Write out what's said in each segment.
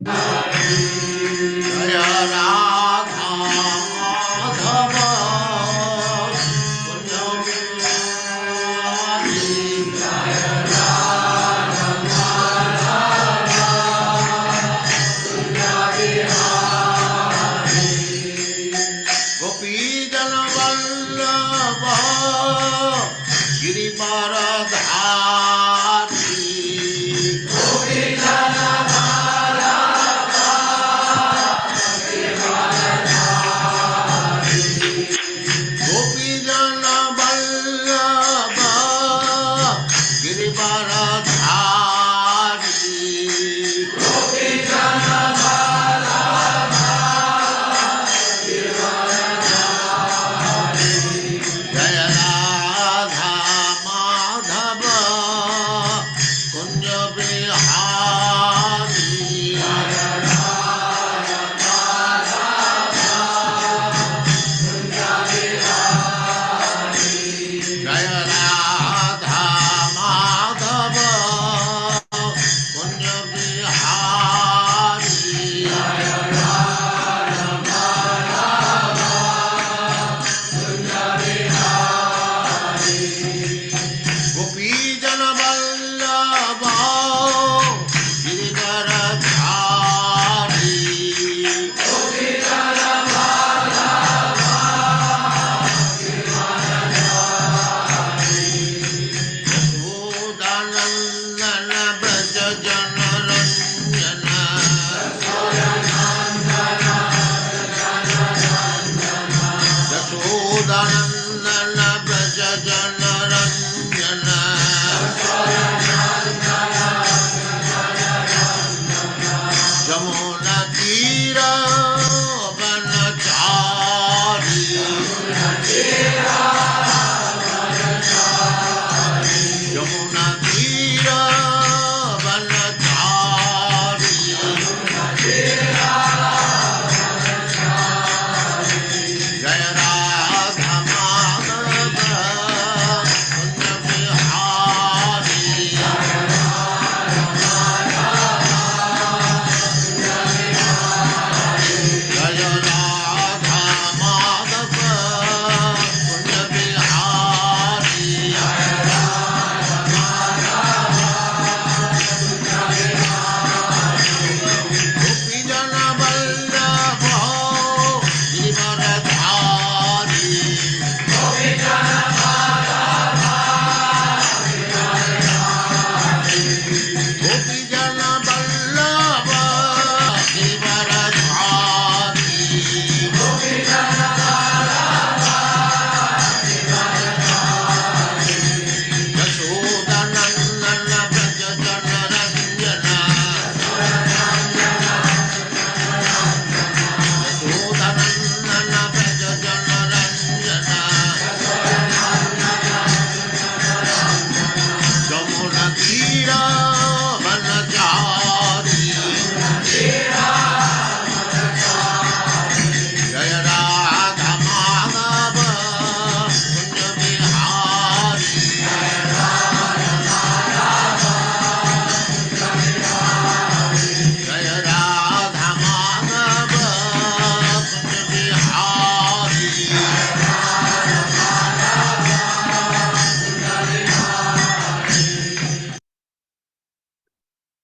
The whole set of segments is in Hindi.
जय राधा माधव कुंज बिहारी। जय राधा माधव कुंज बिहारी। गोपी जन वल्लभ गिरिवरधारी। गोपी जन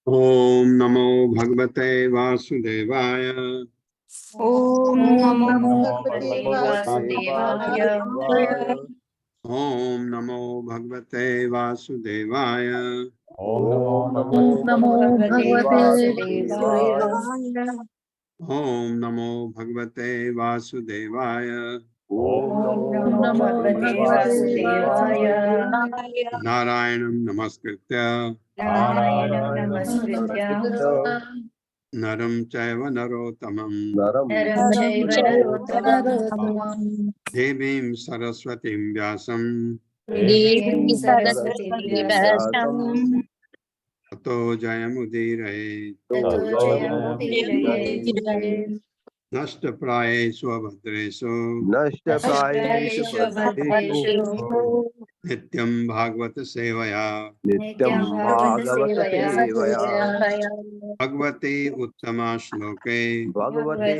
ओम नमो भगवते वासुदेवाय। ओम नमो भगवते वासुदेवाय। ओम नमो भगवते वासुदेवाय। ओम नमो भगवते वासुदेवाय। ओम नमो भगवते वासुदेवाय। ओम नमो भगवते वासुदेवाय। नारायणं नमस्कृत्य नारायणं नमस्कृत्य नरं चैव नरोत्तमं नरं चैव नरोत्तमं देवीं सरस्वतीं व्यासं देवीं सरस्वतीं व्यासं ततो जयमुदीरये। ततो जयमुदीरये। नष्ट प्रायेषु अभद्रेषु नष्टप्रायेषु भद्रेषु नित्यं भागवत सेवया नित्यं भागवत सेवया भगवते उत्तमा श्लोके भगवते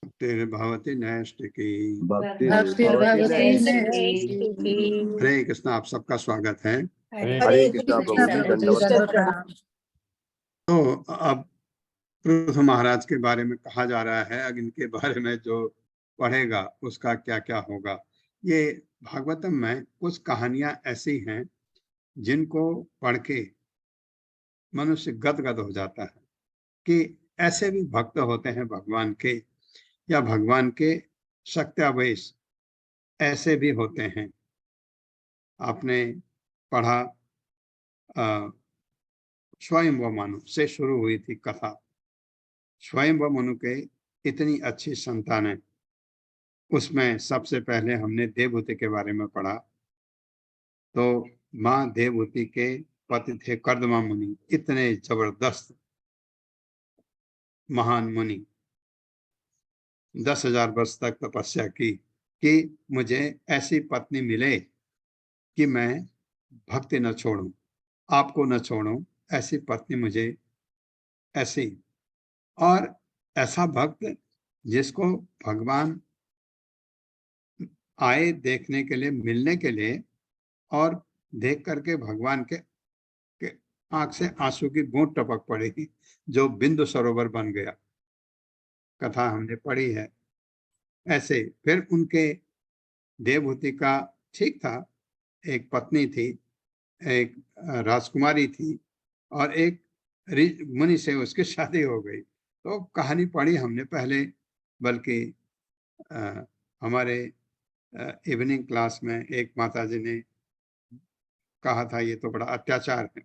भक्तिर्भवति नैष्टिकी। भक्तिर्भवति नैष्टिकी। हरे कृष्ण। आप सबका स्वागत है। हरे कृष्णा प्रभु जी, दंडवत प्रणाम। तो अब पृथु महाराज के बारे में कहा जा रहा है, अब इनके बारे में जो पढ़ेगा उसका क्या क्या होगा। ये भागवतम में कुछ कहानियां ऐसी हैं जिनको पढ़ के मनुष्य गदगद हो जाता है कि ऐसे भी भक्त होते हैं भगवान के, या भगवान के शक्त्यावेश ऐसे भी होते हैं। आपने पढ़ा स्वयंभू मनु से शुरू हुई थी कथा। स्वयंभू मनु के इतनी अच्छी संतानें, उसमें सबसे पहले हमने देवहूति के बारे में पढ़ा। तो माँ देवहूति के पति थे कर्दमा मुनि, इतने जबरदस्त महान मुनि, 10,000 वर्ष तक तपस्या की कि मुझे ऐसी पत्नी मिले कि मैं भक्ति न छोड़ूं, आपको न छोड़ूं, ऐसी पत्नी मुझे ऐसी, और ऐसा भक्त जिसको भगवान आए देखने के लिए, मिलने के लिए, और देख करके भगवान के आंख से आंसू की बूंद टपक पड़ेगी, जो बिंदु सरोवर बन गया। कथा हमने पढ़ी है। ऐसे फिर उनके देवहूति का ठीक था, एक पत्नी थी, एक राजकुमारी थी, और एक मुनि से उसकी शादी हो गई। तो कहानी पढ़ी हमने पहले, बल्कि हमारे इवनिंग क्लास में एक माताजी ने कहा था ये तो बड़ा अत्याचार है।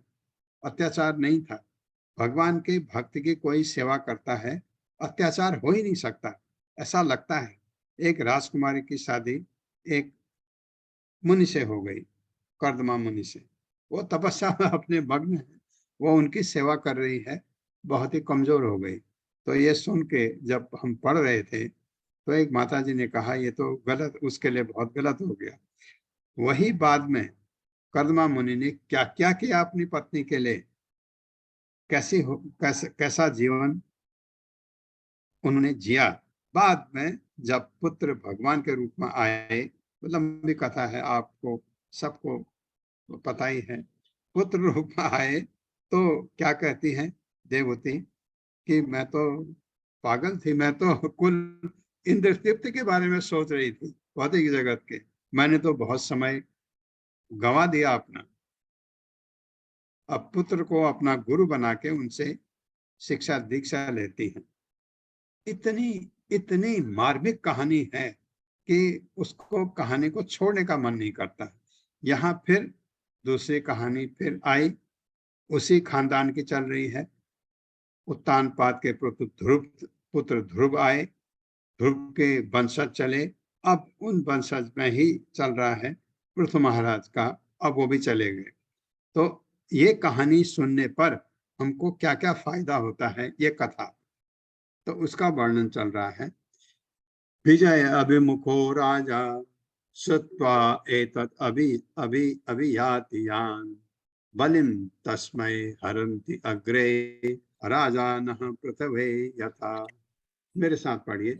अत्याचार नहीं था। भगवान के भक्त की कोई सेवा करता है, अत्याचार हो ही नहीं सकता, ऐसा लगता है। एक राजकुमारी की शादी एक मुनि से हो गई, कर्दमा मुनि से। वो तपस्या में अपने मग्न है, वो उनकी सेवा कर रही है, बहुत ही कमजोर हो गई। तो ये सुन के जब हम पढ़ रहे थे तो एक माताजी ने कहा ये तो गलत, उसके लिए बहुत गलत हो गया। वही बाद में कर्दमा मुनि ने क्या क्या किया अपनी पत्नी के लिए, कैसा जीवन उन्होंने जिया। बाद में जब पुत्र भगवान के रूप में आए, लंबी कथा है, आपको सबको पता ही है। पुत्र रूप में आए तो क्या कहती हैं देवहूति कि मैं तो पागल थी, मैं तो कुल इंद्र तृप्ति के बारे में सोच रही थी, भौतिक जगत के। मैंने तो बहुत समय गंवा दिया अपना। अब पुत्र को अपना गुरु बना के उनसे शिक्षा दीक्षा लेती हैं। इतनी इतनी मार्मिक कहानी है कि उसको, कहानी को छोड़ने का मन नहीं करता। यहाँ फिर दूसरी कहानी फिर आई, उसी खानदान की चल रही है। उत्तानपाद के पुत्र ध्रुव आए, ध्रुव के वंशज चले। अब उन वंशज में ही चल रहा है पृथु महाराज का, अब वो भी चले गए। तो ये कहानी सुनने पर हमको क्या क्या फायदा होता है, ये कथा, तो उसका वर्णन चल रहा है। विजय अभिमुखो राजा श्रुत्वा एतत् अभियाति यान् बलिं तस्मै हरन्ति अग्रे राजानः पृथ्वे यथा। मेरे साथ पढ़िए।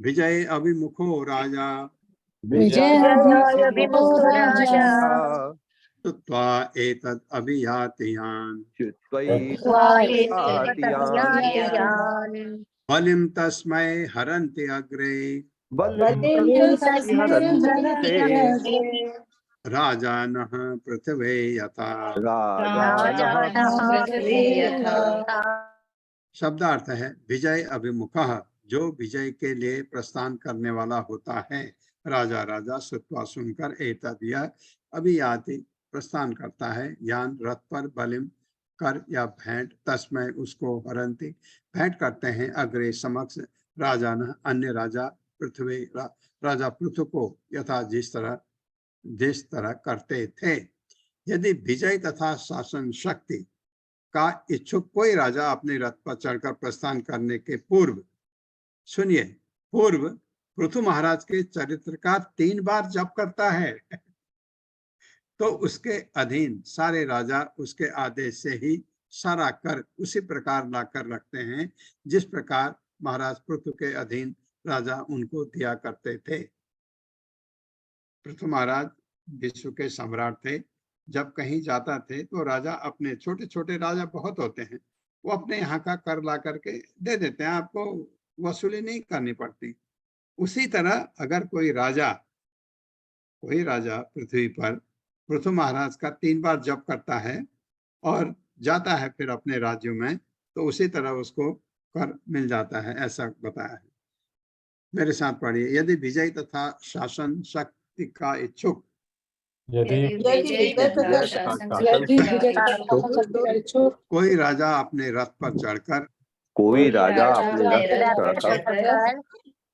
विजय अभिमुखो राजा श्रुत्वा एतत् अभियाति यान् बलिं तस्मै हरन्ति अग्रे राजानः पृथ्वे यथा। शब्दार्थ है विजय अभिमुखः, जो विजय के लिए प्रस्थान करने वाला होता है। राजा राजा श्रुत्वा सुनकर, एतद् यह, अभियाति प्रस्थान करता है, यान रथ पर, बलिम कर या भेंट, तस्मय उसको, हरंती भेंट करते हैं, अग्रे समक्ष, राजानः अन्य राजा, पृथ्वी राजा पृथु को, यथा जिस तरह करते थे। यदि विजय तथा शासन शक्ति का इच्छुक कोई राजा अपने रथ पर चढ़कर प्रस्थान करने के पूर्व, सुनिए, पूर्व पृथु महाराज के चरित्र का 3 बार जप करता है तो उसके अधीन सारे राजा उसके आदेश से ही सारा कर उसी प्रकार लाकर रखते हैं जिस प्रकार महाराज पृथु के अधीन राजा उनको दिया करते थे। पृथु महाराज विश्व के सम्राट थे। जब कहीं जाता थे तो राजा अपने, छोटे छोटे राजा बहुत होते हैं, वो अपने यहाँ का कर ला करके दे देते हैं, आपको वसूली नहीं करनी पड़ती। उसी तरह अगर कोई राजा पृथ्वी पर पृथु महाराज का 3 बार जप करता है और जाता है फिर अपने राज्यों में, तो उसी तरह उसको कर मिल जाता है, ऐसा बताया है। मेरे साथ पढ़िए। यदि विजय तथा शासन शक्ति का इच्छुक, कोई राजा अपने रथ पर चढ़कर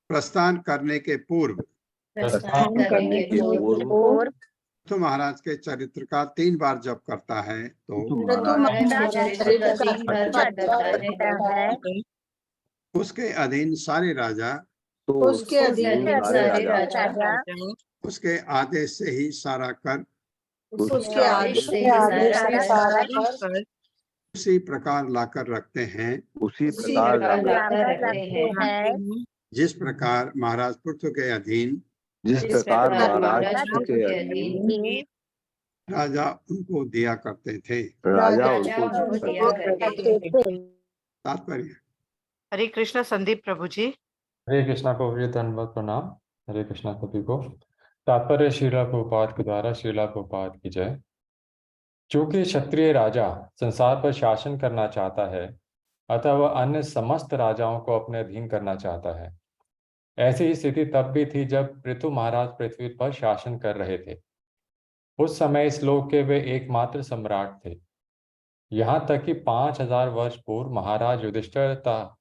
प्रस्थान करने के पूर्व पृथु महाराज के चरित्र का 3 बार जप करता है तो उसके अधीन सारे राजा उसके आदेश से ही सारा कर उसी प्रकार लाकर रखते हैं जिस प्रकार महाराज पृथु के अधीन राजा उनको दिया करते थे। तात्पर्य। हरे कृष्णा संदीप प्रभु जी। हरे कृष्णा प्रभु जी, धन्यवाद, प्रणाम। हरे कृष्णा सभी को। तात्पर्य श्रीला प्रभुपाद के द्वारा। श्रीला प्रभुपाद की जय। चूंकि क्षत्रिय राजा संसार पर शासन करना चाहता है अतः वह अन्य समस्त राजाओं को अपने अधीन करना चाहता है। ऐसी ही स्थिति तब भी थी जब पृथु महाराज पृथ्वी पर शासन कर रहे थे। उस समय इस लोक के वे एकमात्र सम्राट थे। यहाँ तक कि 5000 वर्ष पूर्व महाराज युधिष्ठिर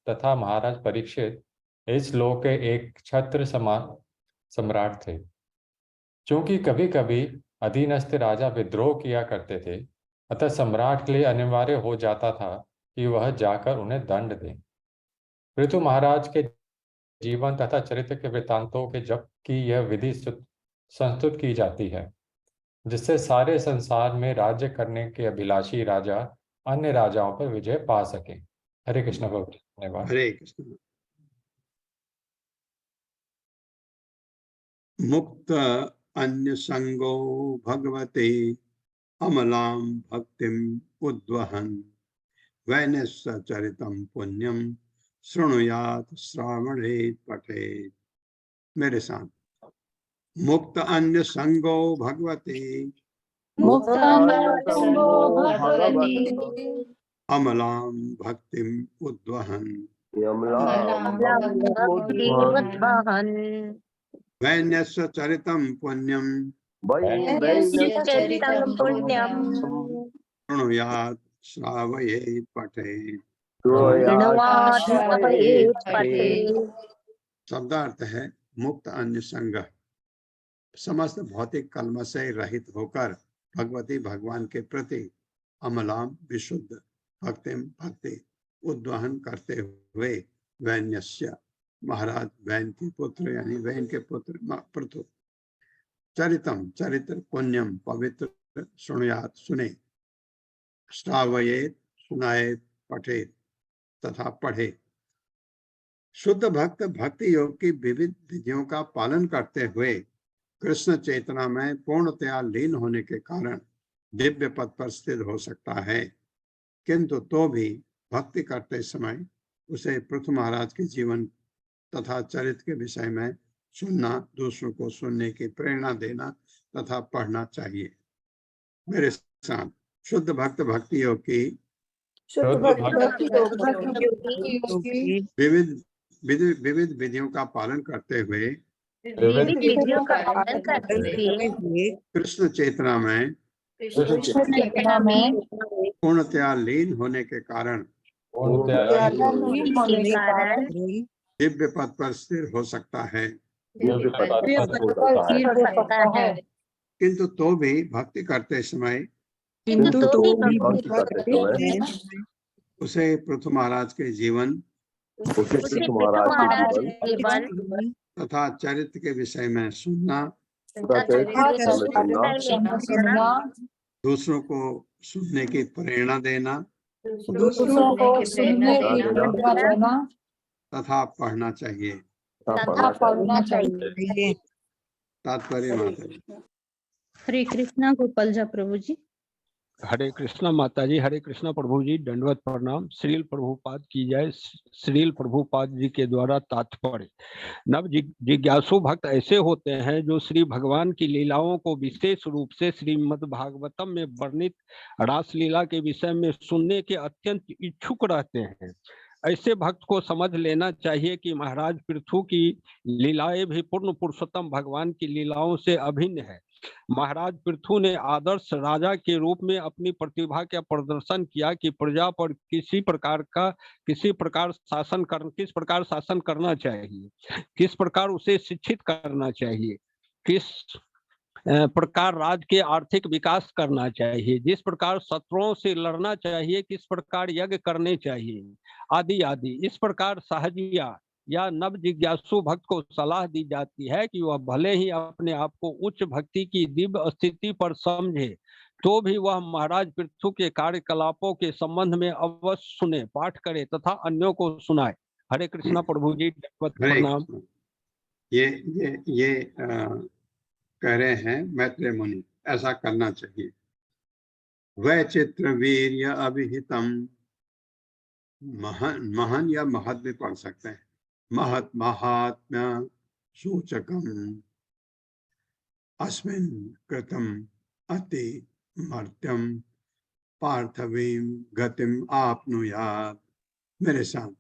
तथा महाराज परीक्षित इस लोक के एक छत्र समान सम्राट थे। चूंकि कभी कभी अधीनस्थ राजा विद्रोह किया करते थे अतः सम्राट के लिए अनिवार्य हो जाता था कि वह जाकर उन्हें दंड दे। पृथु महाराज के जीवन तथा चरित्र के वृत्तांतों के जप की यह विधि संस्तुत की जाती है जिससे सारे संसार में राज्य करने के अभिलाषी राजा अन्य राजाओं पर विजय पा सके। हरे कृष्ण प्रभु, धन्यवाद। हरे कृष्ण। मुक्त अन्य संगो भगवते अमलां भक्तिम उद्वहन वैनस्य चरितम पुण्यम शृणुयात श्रावणे पठेत। मेरे साथ। मुक्त अन्य संगो भगवते अमलां भक्तिम उद्वहन वैन्यस्य चरितम पुण्यम शृणुयात श्रावयेत पठेत। शब्दार्थ है मुक्त अन्य संग, समस्त भौतिक कलम से रहित होकर भगवती भगवान के प्रति अमलाम विशुद्ध भक्तिम भक्ति उद्वहन करते हुए वैन्यस्य महाराज वैन के पुत्र यानी वैन के पुत्र पृथु चरितम चरित्र पुण्यम पवित्र सुनयात सुने श्रावयेत सुनाए पठे तथा पढ़े। शुद्ध भक्त भक्ति योग की विविध विधियों का पालन करते हुए कृष्ण चेतना में पूर्णतया लीन होने के कारण दिव्य पद पर स्थित हो सकता है, किंतु तो भी भक्ति करते समय उसे पृथु महाराज के जीवन तथा चरित्र के विषय में सुनना, दूसरों को सुनने की प्रेरणा देना तथा पढ़ना चाहिए। मेरे साथ शुद्ध भक्त भक्ति योग की विविध विधियों का पालन करते हुए कृष्ण चेतना में पूर्णतया लीन होने के कारण दिव्य पद पर स्थिर हो सकता है, किंतु तो भी भक्ति करते समय किंतु तो भी भक्ति करते समय उसे पृथु महाराज के जीवन उसे पृथु महाराज के जीवन तथा चरित्र के विषय में सुनना, सुनना, दूसरों को सुनने की प्रेरणा देना दूसरों को सुनने की प्रेरणा देना तथा पढ़ना चाहिए। पढ़ना चाहिए। तात्पर्य माता जी। हरे कृष्णा गोपालजा प्रभु जी। हरे कृष्णा माता जी, हरे कृष्णा प्रभु जी, दंडवत प्रणाम। श्रील प्रभुपाद की जय। श्रील प्रभुपाद जी के द्वारा तात्पर्य, नव जिज्ञासु भक्त ऐसे होते हैं जो श्री भगवान की लीलाओं को विशेष रूप से श्रीमद् भागवतम में वर्णित रासलीला के विषय में सुनने के अत्यंत इच्छुक रहते हैं। ऐसे भक्त को समझ लेना चाहिए कि महाराज पृथु की लीलाएं भी पूर्ण पुरुषोत्तम भगवान की लीलाओं से अभिन्न है। महाराज पृथु ने आदर्श राजा के रूप में अपनी प्रतिभा का प्रदर्शन किया कि प्रजा पर किस प्रकार शासन करना चाहिए, किस प्रकार उसे शिक्षित करना चाहिए, किस प्रकार राज्य के आर्थिक विकास करना चाहिए, जिस प्रकार शत्रुओं से लड़ना चाहिए, किस प्रकार यज्ञ करने चाहिए, आदि आदि। इस प्रकार सहजिया या नव जिज्ञासु भक्त को सलाह दी जाती है कि वह भले ही अपने आप को उच्च भक्ति की दिव्य स्थिति पर समझे, तो भी वह महाराज पृथु के कार्यकलापों के संबंध में अवश्य सुने, पाठ करे तथा अन्यों को सुनाए। हरे कृष्णा प्रभु जी, प्रणाम। ये कह रहे हैं मैत्रेय मुनि, ऐसा करना चाहिए। वैचित्र वीर्य अभिहितम, महन या महत भी पढ़ सकते हैं। महत महात्म्य सूचकम अस्मिन् कृतम अति मर्त्यम पार्थवीम गतिम आपनुयात्। मेरे साथ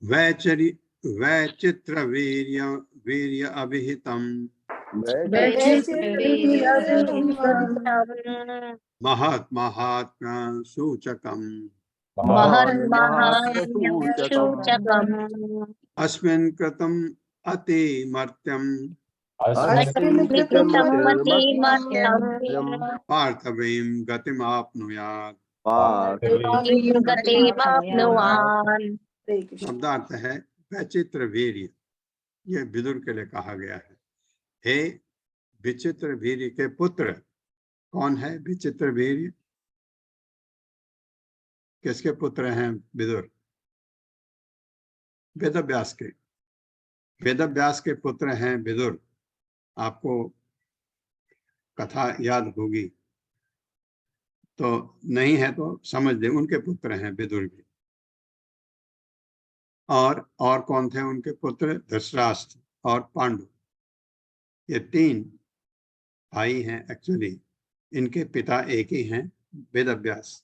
वैचित्र वीर्य अभिहितम महत महात्म्य सूचकम अस्मिन् कृतम अति मर्त्यम पार्थवीम गतिम आपनुयात्। शब्दार्थ है वैचित्र वीर्य, ये विदुर के लिए कहा गया है। हे विचित्र वीर्य के पुत्र। कौन है विचित्र वीर्य? किसके पुत्र हैं विदुर? वेदव्यास के। वेदव्यास के पुत्र हैं विदुर। आपको कथा याद होगी, तो नहीं है तो समझ दे, उनके पुत्र हैं विदुर भी। और कौन थे उनके पुत्र? धृतराष्ट्र और पांडु। ये तीन भाई हैं एक्चुअली, इनके पिता एक ही हैं, वेदव्यास।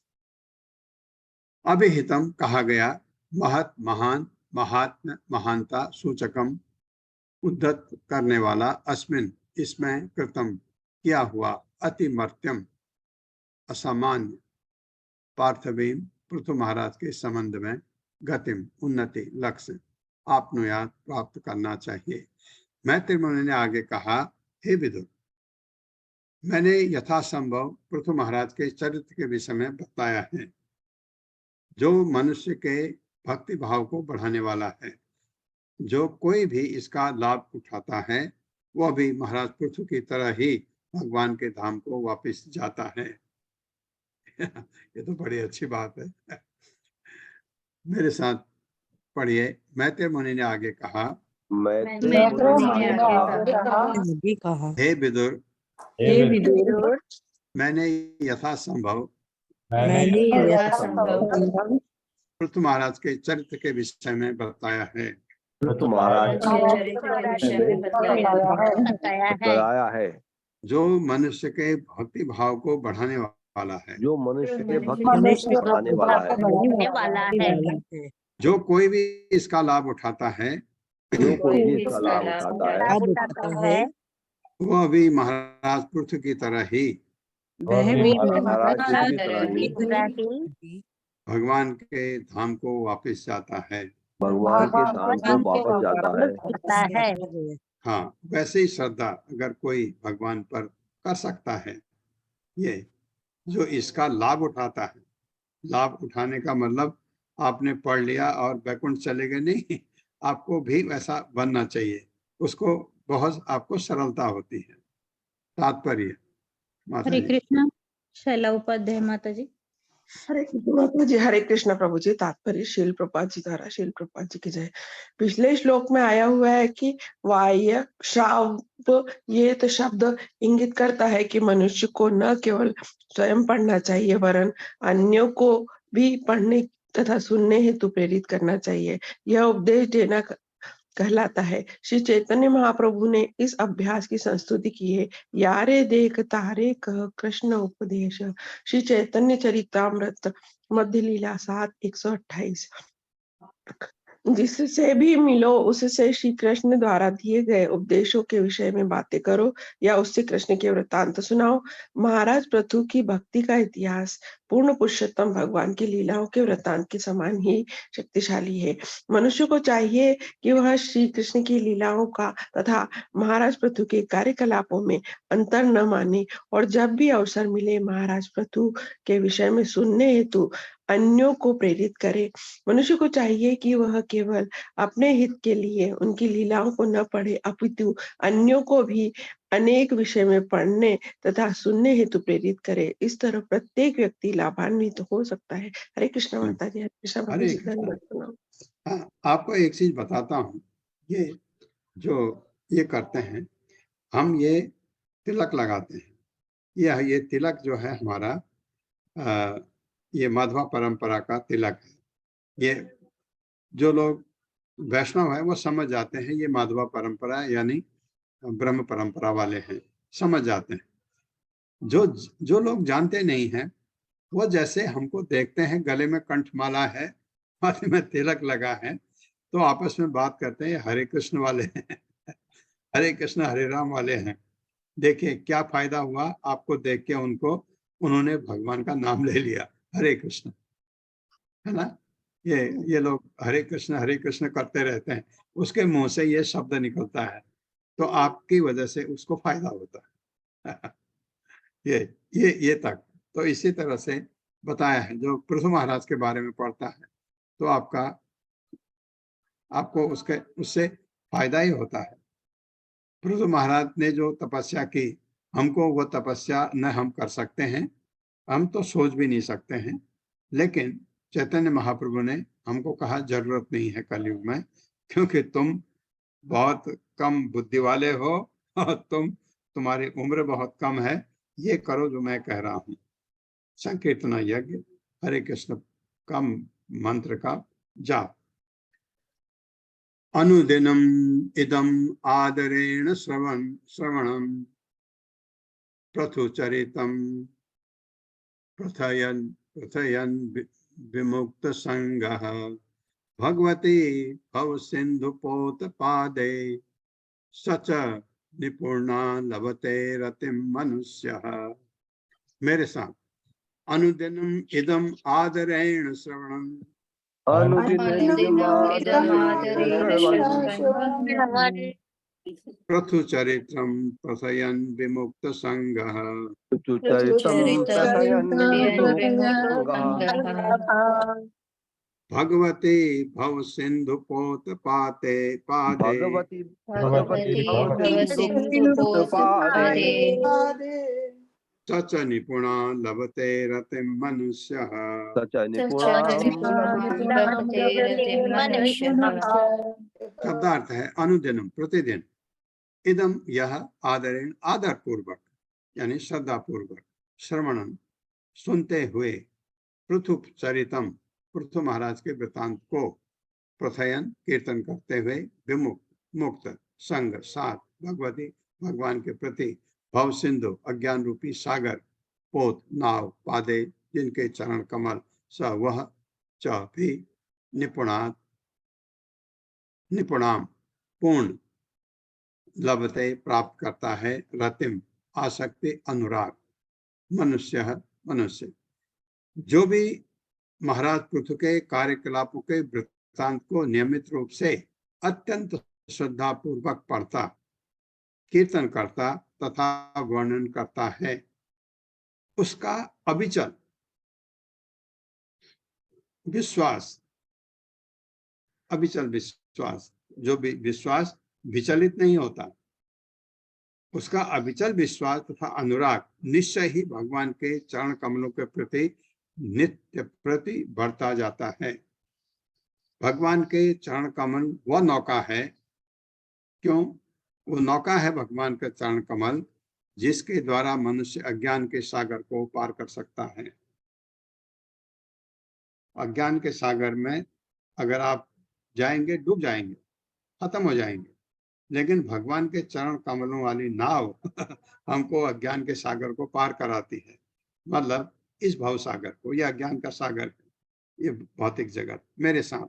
अभिहितम कहा गया, महत महान, महात्म्य महानता सूचकम उद्धत करने वाला, अस्मिन इसमें कृतम किया हुआ, अति मर्त्यम असामान्य, पार्थवीम पृथु महाराज के संबंध में, गतिम उन्नति लक्ष्य, आपनुयात प्राप्त करना चाहिए। मैत्रेय मुनि ने आगे कहा, हे विदुर, मैंने यथासंभव पृथु महाराज के चरित्र के विषय में बताया है, जो मनुष्य के भक्ति भाव को बढ़ाने वाला है। जो कोई भी इसका लाभ उठाता है, वह भी महाराज पृथु की तरह ही भगवान के धाम को वापस जाता है। ये तो बड़ी अच्छी बात है। मेरे साथ पढ़िए। मैत्रेय मुनि ने आगे कहा, हे विदुर, मैंने यथासंभव पृथु महाराज के चरित्र के विषय में बताया है। बताया है जो मनुष्य के भक्ति भाव को बढ़ाने वाला है, जो मनुष्य के भक्ति को बढ़ाने वाला है। जो कोई भी इसका लाभ उठाता है, जो कोई भी इसका लाभ उठाता है, वह भी महाराज पृथु की तरह ही भगवान के धाम को वापस जाता है। भगवान के धाम को वापस जाता है। हाँ, वैसे ही श्रद्धा अगर कोई भगवान पर कर सकता है, ये जो इसका लाभ उठाता है, लाभ उठाने का मतलब आपने पढ़ लिया और बैकुंठ चले गए, नहीं, आपको भी वैसा बनना चाहिए, उसको बहुत आपको सरलता होती है। तात्पर्य माता हरे जी। कृष्णा। शैला उपाध्याय माता जी। हरे कृष्ण माता जी। हरे कृष्ण प्रभु जी। तात्पर्य शील प्रपात जी द्वारा। शील प्रपात जी की जय। पिछले श्लोक में आया हुआ है कि वाह्य श्राव ये तो शब्द इंगित करता है कि मनुष्य को न केवल स्वयं पढ़ना चाहिए वरन अन्यों को भी पढ़ने तथा सुनने हेतु प्रेरित करना चाहिए। यह उपदेश देना कहलाता है। श्री चैतन्य महाप्रभु ने इस अभ्यास की संस्तुति की है। यारे देख तारे कह कृष्ण उपदेश। श्री चैतन्य चरितामृत मध्य लीला 7:128। जिससे भी मिलो उससे श्री कृष्ण द्वारा दिए गए उपदेशों के विषय में बातें करो या उससे कृष्ण के वृत्तांत सुनाओ। महाराज पृथु की भक्ति का इतिहास पूर्ण पुरुषोत्तम भगवान की लीलाओं के वृत्तांत के समान ही शक्तिशाली है। मनुष्य को चाहिए कि वह श्री कृष्ण की लीलाओं का तथा महाराज पृथु के कार्यकलापों में अंतर न माने और जब भी अवसर मिले महाराज पृथु के विषय में सुनने हेतु अन्यों को प्रेरित करे। मनुष्य को चाहिए कि वह केवल अपने हित के लिए उनकी लीलाओं को न पढ़े अपितु अन्यों को भी अनेक विषय में पढ़ने तथा सुनने हेतु प्रेरित करे। इस तरह प्रत्येक व्यक्ति लाभान्वित हो सकता है। हरे कृष्ण माता जी। हरे कृष्ण प्रभु हरे जी। कृष्ण। धन्यवाद प्रणाम। हाँ, आपको एक चीज बताता हूँ, ये जो ये करते हैं, हम ये तिलक लगाते हैं, ये तिलक जो है हमारा ये माधवा परंपरा का तिलक है। ये जो लोग वैष्णव है वो समझ जाते हैं, ये माधवा परंपरा यानी ब्रह्म परंपरा वाले हैं, समझ जाते हैं। जो लोग जानते नहीं हैं वो जैसे हमको देखते हैं गले में कंठमाला है, हाथ में तिलक लगा है, तो आपस में बात करते हैं हरे कृष्ण वाले हैं हरे कृष्ण हरे राम वाले हैं। देखिए क्या फायदा हुआ आपको देख के, उनको उन्होंने भगवान का नाम ले लिया, हरे कृष्ण, है ना। ये लोग हरे कृष्ण करते रहते हैं, उसके मुंह से ये शब्द निकलता है, तो आपकी वजह से उसको फायदा होता है ये तक तो इसी तरह से बताया है। जो पृथु महाराज के बारे में पढ़ता है तो आपको उससे फायदा ही होता है। पृथु महाराज ने जो तपस्या की, हमको वो तपस्या न हम कर सकते हैं, हम तो सोच भी नहीं सकते हैं, लेकिन चैतन्य महाप्रभु ने हमको कहा जरूरत नहीं है कलयुग में, क्योंकि तुम बहुत कम बुद्धि वाले हो और तुम्हारी उम्र बहुत कम है, ये करो जो मैं कह रहा हूँ, संकीर्तन यज्ञ हरे कृष्ण का मंत्र का जाप। अनुदिनम इदम आदरेण श्रवणम प्रथुचरितम प्रथयन विमुक्त संगः भगवती भव सिंधु पोत पादे सच निपुणा लभते रतिम मनुष्यः। मेरे साथ, अनुदिनम इदम आदरेण श्रवणम प्रथुचरित्रम प्रथयन विमुक्त संगः भगवते भव सिंधु पोत पाते पादे सच निपुणा लभते रतिम मनुष्यः। शब्दार्थ है अनुदिनम प्रतिदिन, इदम यह आदरेण आदर पूर्वक यानी श्रद्धा पूर्वक, श्रवणम सुनते हुए, पृथु चरितम पृथु महाराज के वृतांत को, प्रथयन कीर्तन करते हुए, विमुक्त मुक्त संग साथ भगवती भगवान के प्रति, भव सिंधु अज्ञान रूपी सागर, पोत नाव पादे जिनके चरण कमल, स वह च भी निपुणाम पूर्ण लभते प्राप्त करता है, रतिम आसक्ति अनुराग, मनुष्य जो भी महाराज पृथु के कार्यकलापों के वृत्तांत को नियमित रूप से अत्यंत श्रद्धा पूर्वक पढ़ता, कीर्तन करता तथा वर्णन करता है, उसका अविचल विश्वास, अविचल विश्वास, जो भी विश्वास विचलित नहीं होता, उसका अविचल विश्वास तथा अनुराग निश्चय ही भगवान के चरण कमलों के प्रति नित्य प्रति बढ़ता जाता है। भगवान के चरण कमल वह नौका है, क्यों? वो नौका है भगवान का चरण कमल, जिसके द्वारा मनुष्य अज्ञान के सागर को पार कर सकता है। अज्ञान के सागर में अगर आप जाएंगे, डूब जाएंगे, खत्म हो जाएंगे, लेकिन भगवान के चरण कमलों वाली नाव हमको अज्ञान के सागर को पार कराती है। मतलब इस भव सागर को, या अज्ञान का सागर, ये भौतिक जगत। मेरे साथ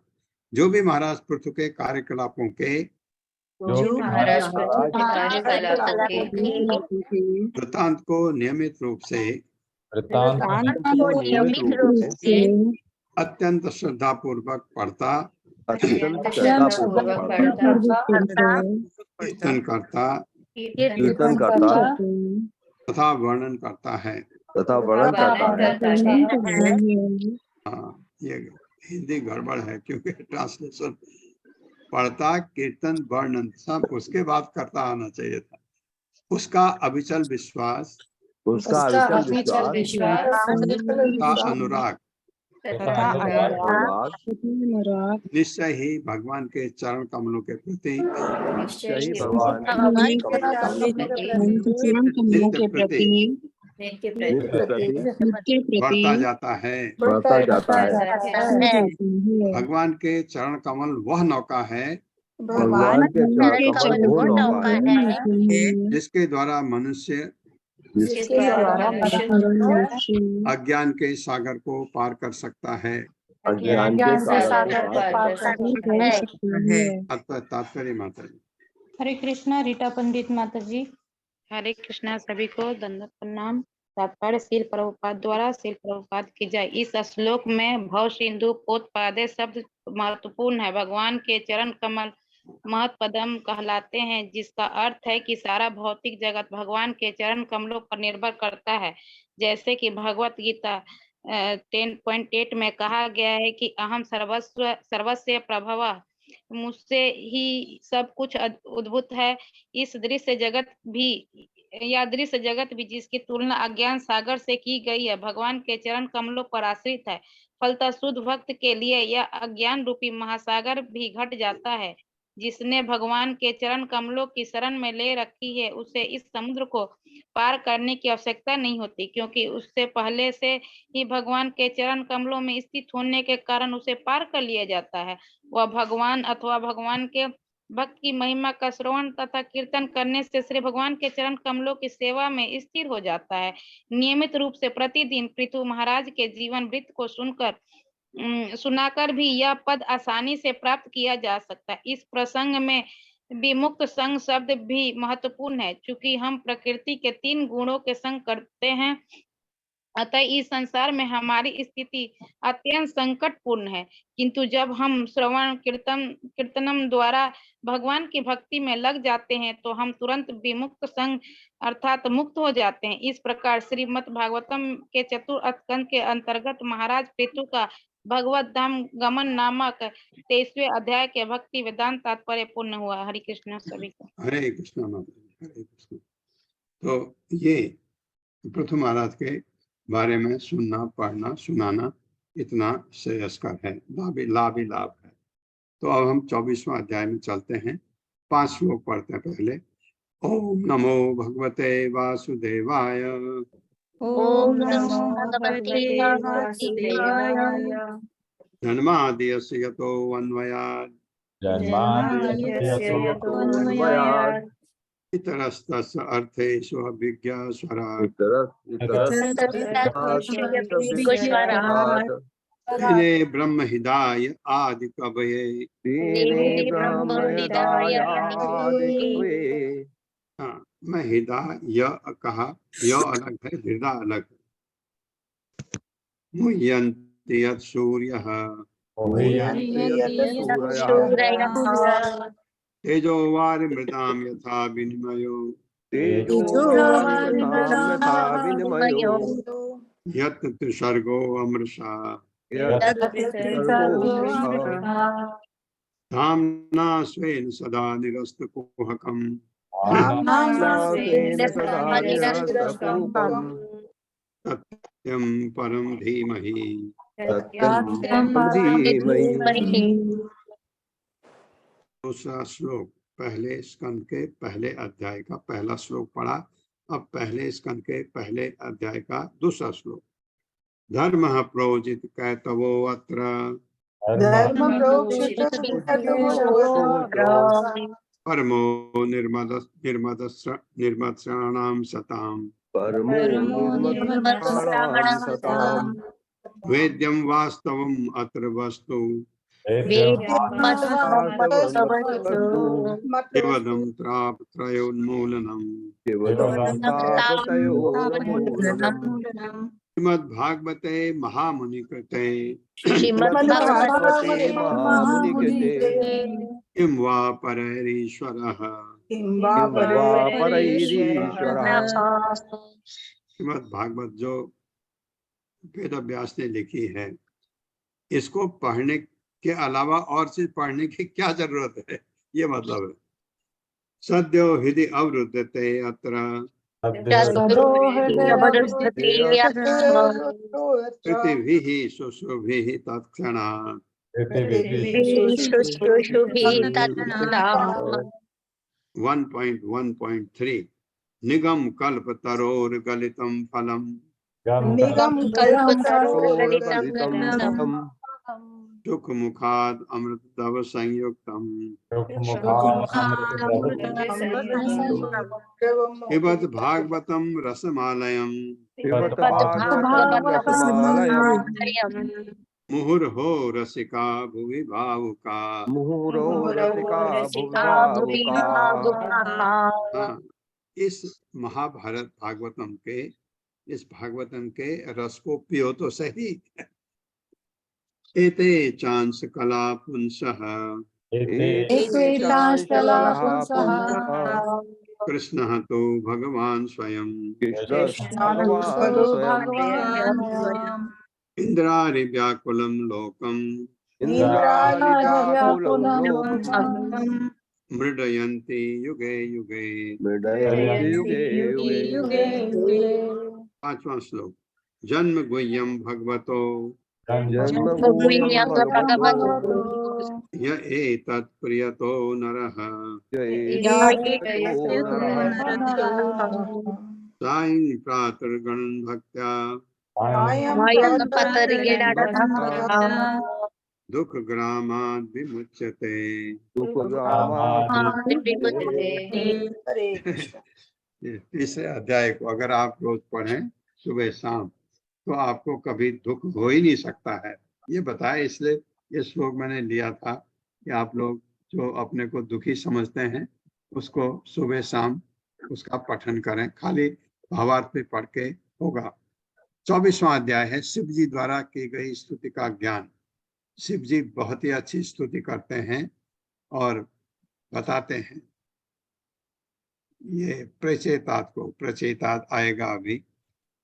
जो भी महाराज पृथु के कार्यकलापों के वृत्तांत को नियमित रूप से अत्यंत श्रद्धा पूर्वक पढ़ता, कीर्तन करता तथा वर्णन करता है। हाँ, ये हिंदी गड़बड़ है, क्योंकि ट्रांसलेशन पढ़ता, कीर्तन, वर्णन सब उसके बाद करता आना चाहिए था। उसका अविचल विश्वास, अनुराग निश्चय ही भगवान के चरण कमलों के प्रति बढ़ता जाता है। भगवान के चरण कमल वह नौका है जिसके द्वारा मनुष्य अज्ञान के सागर को पार कर सकता है। तात्पर्य माता जी। हरे कृष्णा। रीटा पंडित माता जी। हरे कृष्णा। सभी को दंडवत प्रणाम। तात्पर्य श्रील प्रभुपाद द्वारा श्रील प्रभुपाद की जय। इस श्लोक में भव सिंधु पोतपादे शब्द महत्वपूर्ण है। भगवान के चरण कमल महत्पदम कहलाते हैं, जिसका अर्थ है कि सारा भौतिक जगत भगवान के चरण कमलों पर निर्भर करता है। जैसे कि भगवत गीता 10.8 में कहा गया है कि अहम सर्वस्य प्रभव, मुझसे ही सब कुछ उद्भूत है। इस दृश्य जगत भी जिसकी तुलना अज्ञान सागर से की गई है, भगवान के चरण कमलों पर आश्रित है। फलतः शुद्ध भक्त के लिए यह अज्ञान रूपी महासागर भी घट जाता है। जिसने भगवान के चरण कमलों की शरण में ले रखी है, उसे इस समुद्र को पार करने की आवश्यकता नहीं होती, क्योंकि उससे पहले से ही भगवान के चरण कमलों में स्थित होने के कारण उसे पार कर लिया जाता है। वह भगवान अथवा भगवान के भक्त की महिमा का श्रवण तथा कीर्तन करने से श्री भगवान के चरण कमलों की सेवा में स्थिर हो जाता है। नियमित रूप से प्रतिदिन पृथु महाराज के जीवन वृत्त को सुनाकर भी यह पद आसानी से प्राप्त किया जा सकता है। इस प्रसंग में विमुक्त संग शब्द भी महत्वपूर्ण है, क्योंकि हम प्रकृति के 3 गुणों के संग करते हैं। अतः इस संसार में हमारी स्थिति अत्यंत संकटपूर्ण है, किंतु जब हम श्रवण कीर्तनम द्वारा भगवान की भक्ति में लग जाते हैं, तो हम तुरंत विमुक्त संग अर्थात मुक्त हो जाते हैं। इस प्रकार श्रीमद् भागवतम के चतुर्थ स्कंद के अंतर्गत महाराज पृथु का भगवत धाम गमन नामक 23वें अध्याय के भक्ति वेदांत तात्पर्य पूर्ण हुआ। हरे कृष्ण सभी को। हरे कृष्ण माता जी, हरे कृष्ण। तो ये पृथु महाराज के बारे में सुनना, पढ़ना, सुनाना इतना श्रेयस्कर है, लाभ ही लाभ है। तो अब हम 24वां अध्याय में चलते हैं। 5 श्लोक पढ़ते हैं पहले। ओम नमो भगवते वासुदेवाय। ओम नमो भगवते वासुदेवाय। जन्माद्यस्य यतो अन्वयात् इतरस्तस्य अर्थेषु अभिज्ञस्वराट् तेने ब्रह्म हृदाय आदि कवये। हाँ, मैं हृदय कहा, य अलग है, हृदय अलग है। मुह्यन्ति यत् सूर्यः तेजो वारिमृतां यथा विनिमयो तेजोवारिमृतां यथा विनिमयो यत् त्रिसर्गो अमृषा धाम्ना स्वेन सदा निरस्तकुहकम् नास्तेन सदा निरस्तकुहकम् सत्यं परं धीमहि। सत्यं धीमहि। दूसरा श्लोक पहले स्कंद के पहले अध्याय का पहला श्लोक पढ़ा। अब पहले स्कंद के पहले अध्याय का दूसरा श्लोक। धर्म प्रोजित कैतवो अत्र परमो निर्मत्सराणां सताम् वेद्यं वास्तवम् अत्र वस्तु केवलं त्रयोन्मूलनम्। श्रीमद्भागवते महामुनिकृते किं वा परैरीश्वरः श्रीमद्भागवत जो वेद व्यास ने लिखी है, इसको पढ़ने के अलावा और चीज पढ़ने की क्या जरूरत है, ये मतलब है। सद्यो हृदय अवरुद्धते अत्र पृथिवीः शुश्रूभिः तत्क्षणात् 1.1.3 निगम कल्प तरोर गलितम फलम सुख मुखाद अमृत तव संयुक्तम पिबत भागवतम रसमालयम मुहुर्हो रसिका भुवि भावुका। इस महाभारत भागवतम के इस भागवतम के रस को पियो तो सही। एते चांस कला पुंसः कृष्णः तो भगवान स्वयं इंद्रारि व्याकुलं लोकम् मृडयन्ति युगे युगे। पांचवा श्लोक। जन्म गुह्यं भगवतो य एतत् प्रियतो नरः सायं प्रातर्गणं भक्त्या दुख ग्रामाद् विमुच्यते। तीसरे अध्याय को अगर आप रोज पढ़ें सुबह शाम तो आपको कभी दुख हो ही नहीं सकता है, ये बताया। इसलिए ये श्लोक मैंने लिया था कि आप लोग जो अपने को दुखी समझते हैं उसको सुबह शाम उसका पठन करें, खाली भावार्थ पे पढ़ के होगा। 24वां अध्याय है शिव जी द्वारा की गई स्तुति का ज्ञान। शिव जी बहुत ही अच्छी स्तुति करते हैं और बताते हैं। ये प्रचेतात को, प्रचेतात आएगा अभी,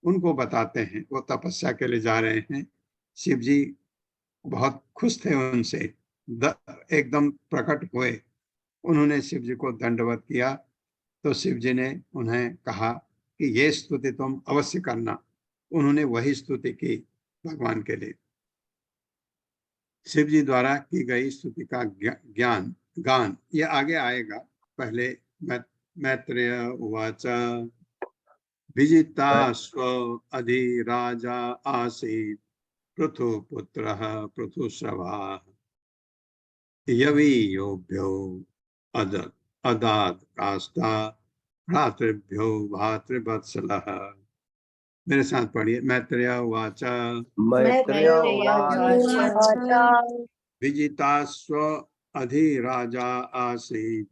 उनको बताते हैं। वो तपस्या के लिए जा रहे हैं। शिव जी बहुत खुश थे उनसे, एकदम प्रकट हुए। उन्होंने शिव जी को दंडवत किया तो शिव जी ने उन्हें कहा कि ये स्तुति तुम अवश्य करना। उन्होंने वही स्तुति की भगवान के लिए। शिव जी द्वारा की गई स्तुति का ज्ञान गान ये आगे आएगा। पहले मैत्रेय उवाच विजिता स्व अधिराजा आसीत् पृथुपुत्रः पृथुश्रवा यवीयोभ्यो अदात् काष्ठा भ्रातृभ्यो भातृवत्सलः। मेरे साथ पढ़िए। मैत्रेय उवाच विजिता स्व अधिराजा आसीत्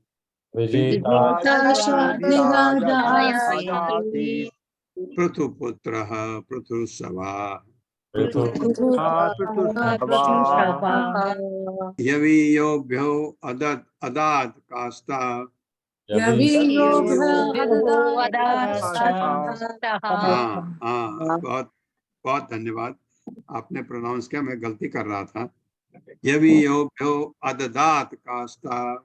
पृथुपुत्रः पृथुश्रवा यवीयोभ्यो अदात् काष्ठा हाँ हाँ, बहुत बहुत धन्यवाद। आपने प्रोनाउंस किया, मैं गलती कर रहा था। यवि योभ्यो अददात कास्ता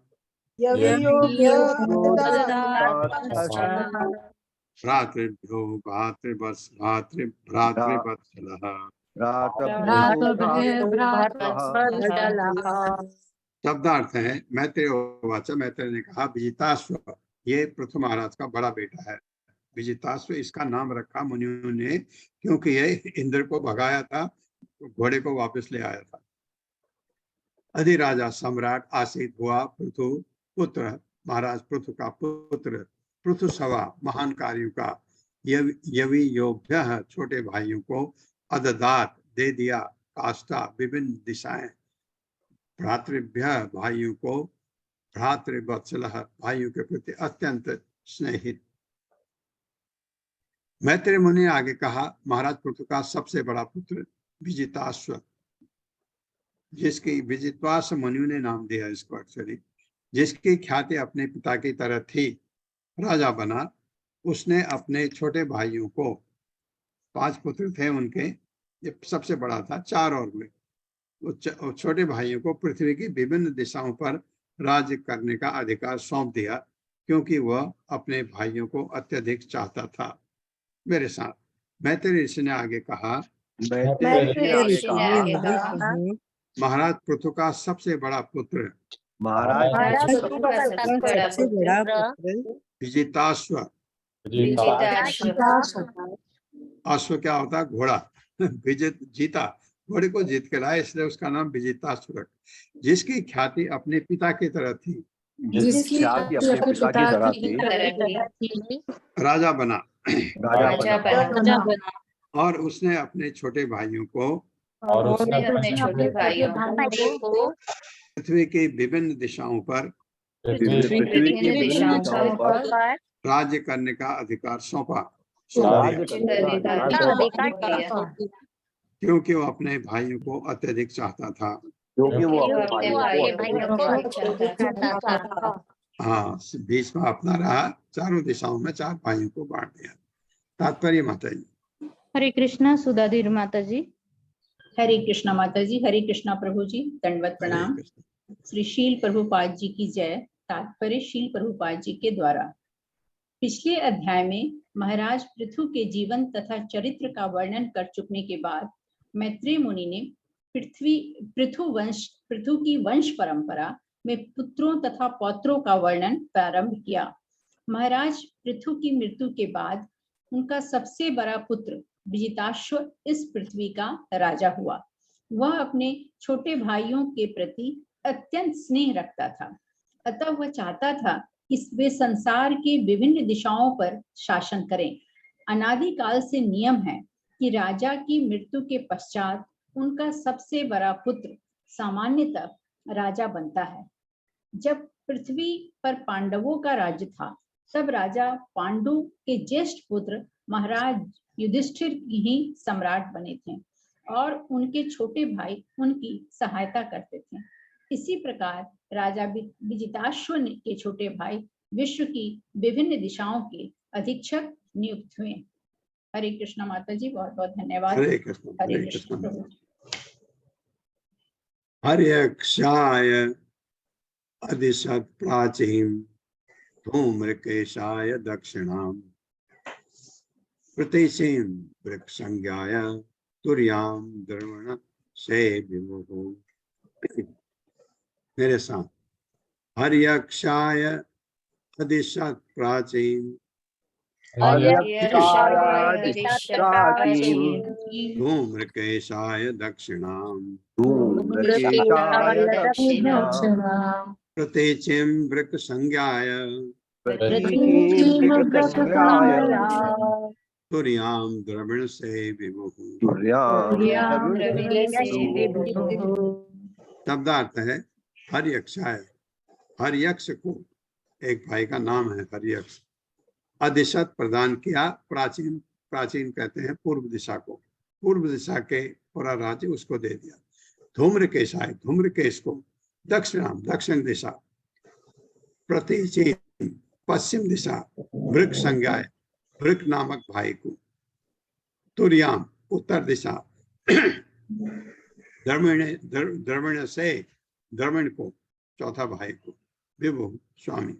भ्रातृभ्यो भ्रातृवत्सलः। शब्दार्थ है मैत्रेय उवाच, मैत्रेय ने कहा विजिताश्व, ये पृथु महाराज का बड़ा बेटा है। विजिताश्व इसका नाम रखा मुनियों ने क्योंकि ये इंद्र को भगाया था, घोड़े को वापस ले आया था। अधिराजा सम्राट आसीत हुआ पृथु पुत्र, महाराज पृथु का पुत्र पृथु सवा महान कार्यों का यवि योभ्य छोटे भाइयों को अददात दे दिया काष्ठा विभिन्न दिशाएं, भ्रातृभ्य भाइयों को भ्रातृवत्सलः भाइयों के प्रति अत्यंत स्नेहित। मैत्रेय मुनि ने आगे कहा महाराज पृथु का सबसे बड़ा पुत्र विजिताश्व, जिसकी विजित्वाश्व मुनियों ने नाम दिया इसको एक्चुअली, जिसकी ख्याति अपने पिता की तरह थी, राजा बना। उसने अपने छोटे भाइयों को, 5 पुत्र थे उनके, ये सबसे बड़ा था, 4 और हुए, छोटे भाइयों को पृथ्वी की विभिन्न दिशाओं पर राज्य करने का अधिकार सौंप दिया क्योंकि वह अपने भाइयों को अत्यधिक चाहता था। मेरे साथ मैत्रेय ऋषि ने आगे कहा महाराज पृथु का सबसे बड़ा पुत्र विजिताश्व। अश्व क्या होता है? घोड़ा। विजित जीता, घोड़े को जीत के लाए, इसलिए उसका नाम विजिताश्व, जिसकी ख्याति अपने पिता की तरह थी, राजा बना। और उसने अपने छोटे भाइयों को पृथ्वी की विभिन्न दिशाओं पर राज्य करने का अधिकार सौंपा क्योंकि वो अपने भाइयों को अत्यधिक चाहता था। हाँ, बीच में अपना रहा, चारों दिशाओं में 4 भाइयों को बांट दिया। तात्पर्य माता जी। हरे कृष्णा सुधाधीर माता जी। हरे कृष्णा माता जी। हरे कृष्णा प्रभु जी, दंडवत प्रणाम। श्री शील प्रभुपाद जी की जय। तात्पर्य शील प्रभुपाद जी के द्वारा। पिछले अध्याय में महाराज पृथु के जीवन तथा चरित्र का वर्णन कर चुकने के बाद मैत्रेय मुनि ने पृथु की वंश परंपरा में पुत्रों तथा पौत्रों का वर्णन प्रारंभ किया। महाराज पृथु की मृत्यु के बाद उनका सबसे बड़ा पुत्र विजिताश्व इस पृथ्वी का राजा हुआ। वह अपने छोटे भाइयों के प्रति अत्यंत स्नेह रखता था, अतः वह चाहता था कि वे संसार के विभिन्न दिशाओं पर शासन करें। अनादिकाल से नियम है कि राजा की मृत्यु के पश्चात उनका सबसे बड़ा पुत्र सामान्यतः राजा बनता है। जब पृथ्वी पर पांडवों का राज्य था, तब राजा पांडु के ज्येष्ठ पुत्र महाराज युधिष्ठिर ही सम्राट बने थे और उनके छोटे भाई उनकी सहायता करते थे। इसी प्रकार राजा विजिताश्व के छोटे भाई विश्व की विभिन्न दिशाओं के अधीक्षक नियुक्त हुए। हरे कृष्णा माता जी, बहुत बहुत धन्यवाद। हरे कृष्ण। हरे कृष्ण। हर्यक्षाय अधिशत प्राचीन धूम्रकेशाय दक्षिणाम प्रतीचीं वृक्षसंज्ञाय तुर्याम द्रवण से विमुहो। मेरे साथ हर्यक्षाय अधिशत प्राचीन धूम्रकेशाय दक्षिणाम प्रतीचीं वृक्षसंज्ञाय तुर्याम द्रविण से विमुहु। शब्दार्थ है हर्यक्षाय, हर्यक्ष को एक भाई का नाम है हर्यक्ष। अधिशत प्रदान किया, प्राचीन, प्राचीन कहते हैं पूर्व दिशा को, पूर्व दिशा के पूरा राज्य उसको दे दिया। धूम्रकेशाय, धूम्रकेश को, दक्षिणाम दक्षिण दिशा, प्रतीचीन पश्चिम दिशा वृक संज्ञाय वृक नामक भाई को, तुर्याम उत्तर दिशा द्रविण से द्रविण को, चौथा भाई को, विभु स्वामी।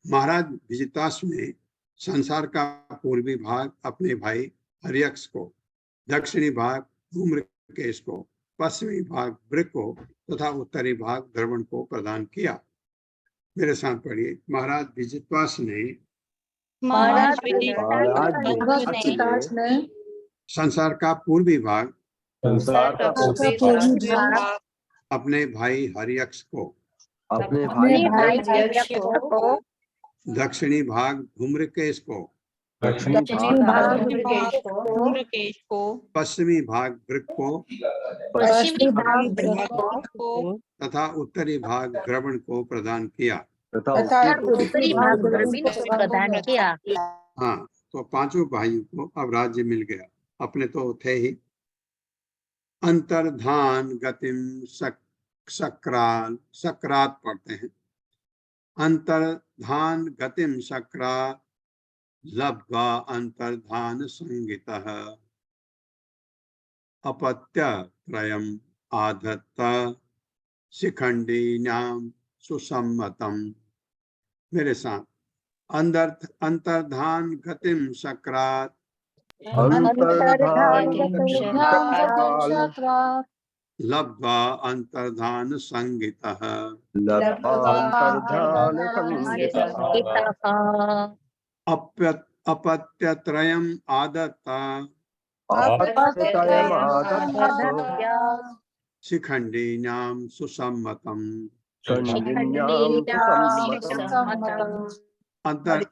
महाराज विजिताश्व ने संसार का पूर्वी भाग अपने भाई हरियक्ष को, दक्षिणी भाग धूम्रकेश को, पश्चिमी भाग वृक को तथा उत्तरी भाग द्रवण को प्रदान किया। मेरे साथ पढ़िए। महाराज विजिताश्व ने संसार का पूर्वी भाग अपने भाई हरियक्ष को, दक्षिणी भाग धूम्रकेश को, पश्चिमी भाग वृक को तथा उत्तरी भाग द्रवण को प्रदान किया। हाँ, तो पांचों भाइयों को अब राज्य मिल गया। अपने तो थे ही। अंतर्धान गतिम सक्रात पढ़ते हैं। अंतर्धान गतिम सक्रात लब्ध्वा अंतर्धान संगितः अपत्य त्रयम् आधत्त शिखंडीनाम सुसम्मतम। मेरे साथ। अंतर्धान गतिम सक्रात लब्ध्वा अंतर्धान संगितः अपत्यत्रयम् आदत्ता शिखंडीनाम सुसम्मतम।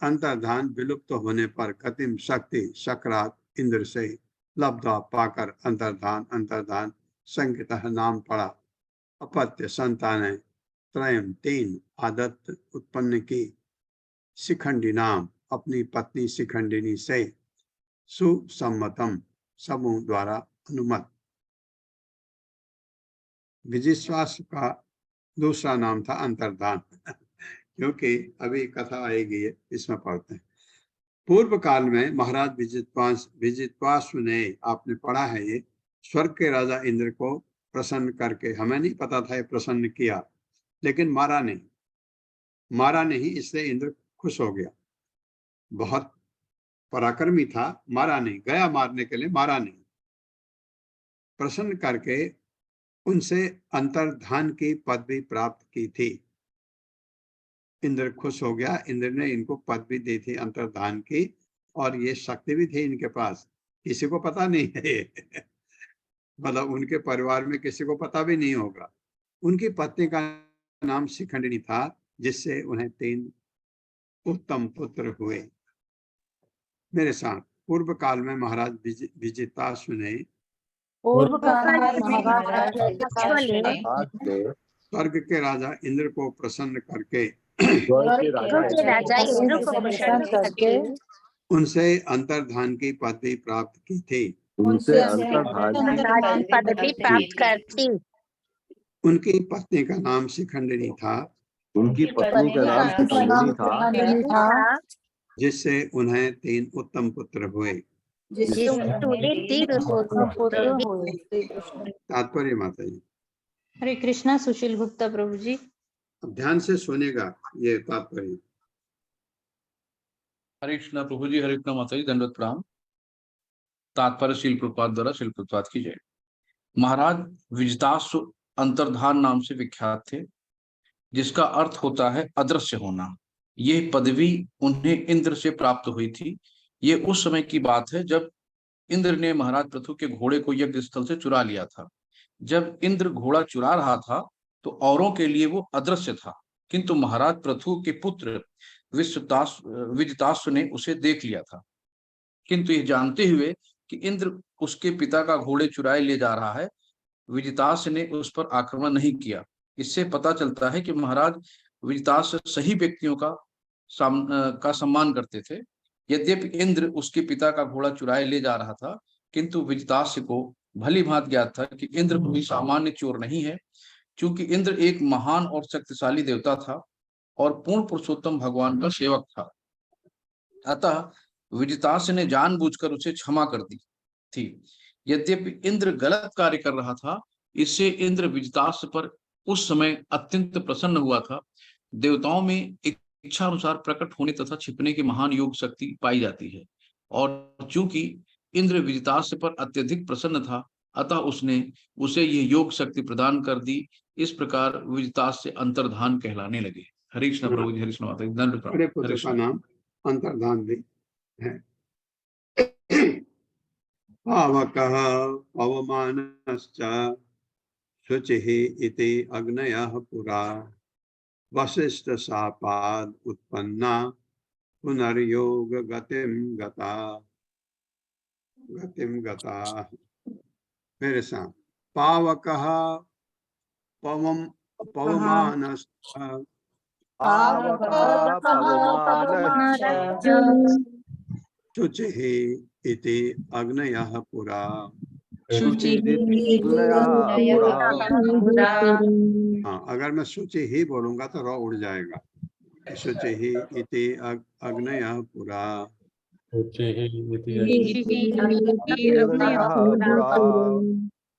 अंतर्धान विलुप्त होने पर गतिम शक्ति सक्रात इंद्र से लब्धा पाकर अंतर्धान संगितः नाम पड़ा। अपत्य संतान त्रयम तीन आदत्त उत्पन्न की, शिखंडी नाम अपनी पत्नी शिखंडिनी से, सुसम्मतम समूह द्वारा अनुमत। विजिश्वास का दूसरा नाम था अंतर्धान क्योंकि अभी कथा आएगी इसमें पढ़ते हैं। पूर्व काल में महाराज विजित्वाश्व ने, आपने पढ़ा है ये, स्वर्ग के राजा इंद्र को प्रसन्न करके, हमें नहीं पता था ये प्रसन्न किया, लेकिन मारा नहीं, इसलिए इंद्र खुश हो गया। बहुत पराक्रमी था, मारा नहीं, गया मारने के लिए, मारा नहीं। प्रसन्न करके उनसे अंतर्धान की पदवी प्राप्त की थी। इंद्र खुश हो गया। इंद्र ने इनको पदवी दी थी अंतर्धान की, और ये शक्ति भी थी इनके पास, किसी को पता नहीं है मतलब उनके परिवार में किसी को पता भी नहीं होगा। उनकी पत्नी का नाम शिखंडिनी था, जिससे उन्हें 3 उत्तम पुत्र हुए। मेरे साथ। पूर्व काल में महाराज विजिताश्व ने स्वर्ग के राजा इंद्र को प्रसन्न करके उनसे अंतर्धान की पदवी प्राप्त की थी। उनकी पत्नी का नाम शिखंडिनी था, जिससे उन्हें 3 उत्तम पुत्र हुए। तात्पर्य माता जी। हरे कृष्णा सुशील गुप्ता प्रभु जी। अब ध्यान से सुनेगा ये तात्पर्य। हरे कृष्णा प्रभु जी, हरे कृष्णा माता जी, दंडवत प्रणाम। तात्पर्य शील प्रपात द्वारा शील प्रपात की जय। महाराज विजिताश्व अंतर्धान नाम से विख्यात थे, जिसका अर्थ होता है अदृश्य होना। यह पदवी उन्हें इंद्र से प्राप्त हुई थी। ये उस समय की बात है जब इंद्र ने महाराज पृथु के घोड़े को यज्ञ स्थल से चुरा लिया था। जब इंद्र घोड़ा चुरा रहा था तो औरों के लिए वो अदृश्य था, किंतु महाराज पृथु के पुत्र विजिताश्व ने उसे देख लिया था। किंतु ये जानते हुए कि इंद्र उसके पिता का घोड़े चुराए ले जा रहा है, विजिताश्व ने उस पर आक्रमण नहीं किया। इससे पता चलता है कि महाराज विजिताश्व सही व्यक्तियों का सम्मान करते थे। यद्यपि इंद्र उसके पिता का घोड़ा चुराए ले जा रहा था, किंतु विजिताश्व को भली भांति ज्ञात था कि इंद्र कोई सामान्य चोर नहीं है। चूंकि इंद्र एक महान और शक्तिशाली देवता था और पूर्ण पुरुषोत्तम भगवान का सेवक था। अतः विजितास्य ने जानबूझकर उसे क्षमा कर दी थी। यद्यपि इंद्र गलत कार्य कर रहा था, इससे इंद्र विजितास्य पर उस समय अत्यंत प्रसन्न हुआ था। देवताओं में इच्छा अनुसार प्रकट होने तथा छिपने की महान योग शक्ति पाई जाती है, और चूंकि इंद्र विजितास्य पर अत्यधिक प्रसन्न था, अतः उसने उसे ये योग शक्ति प्रदान कर दी। इस प्रकार विजितास्य अंतर्धान कहलाने लगे। हरे कृष्ण प्रभु जी, हरे कृष्ण माता जी, दंड प्रणाम। बड़े हरे पुत्र का कृष्ण। नाम अंतर्धान भी है। पावकः पवमानश्च शुचिः इति अग्नयः पुरा वसिष्ठशापाद् उत्पन्ना पुनर्योग गतिं गता। मेरे साथ पावकः पवमानश्च शुचिः इति अग्नयः पुरा। हाँ, अगर मैं शुचि ही बोलूंगा तो रॉ उड़ जाएगा। शुचि ही इति अग्नयः पुरा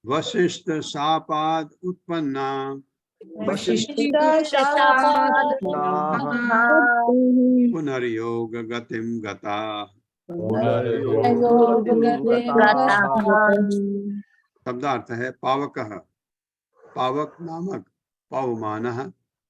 वसिष्ठ शापाद उत्पन्ना पुनर्योग गतिम गता। शब्दार्थ है पावकः, पावक नामक, पवमानः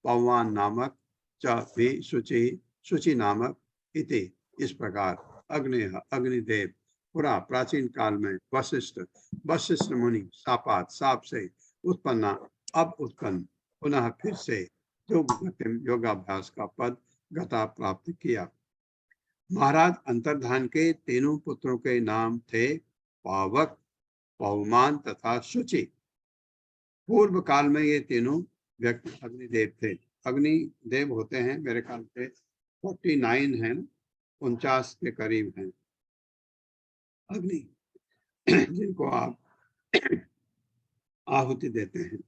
पवमान नामक, च भी शुचि शुचि नामक, इति इस प्रकार अग्नेय अग्निदेव पुरा प्राचीन काल में वशिष्ठ मुनि शापात साप से उत्पन्ना अब उत्पन्न पुनः फिर से योगाभ्यास का पद गता प्राप्त किया। महाराज अंतर्धान के तीनों पुत्रों के नाम थे पावक, पवमान तथा शुचि। पूर्व काल में ये तीनों व्यक्ति अग्निदेव थे। अग्निदेव होते हैं मेरे ख्याल से 49 हैं, 49 के करीब हैं अग्नि जिनको आप आहुति देते हैं।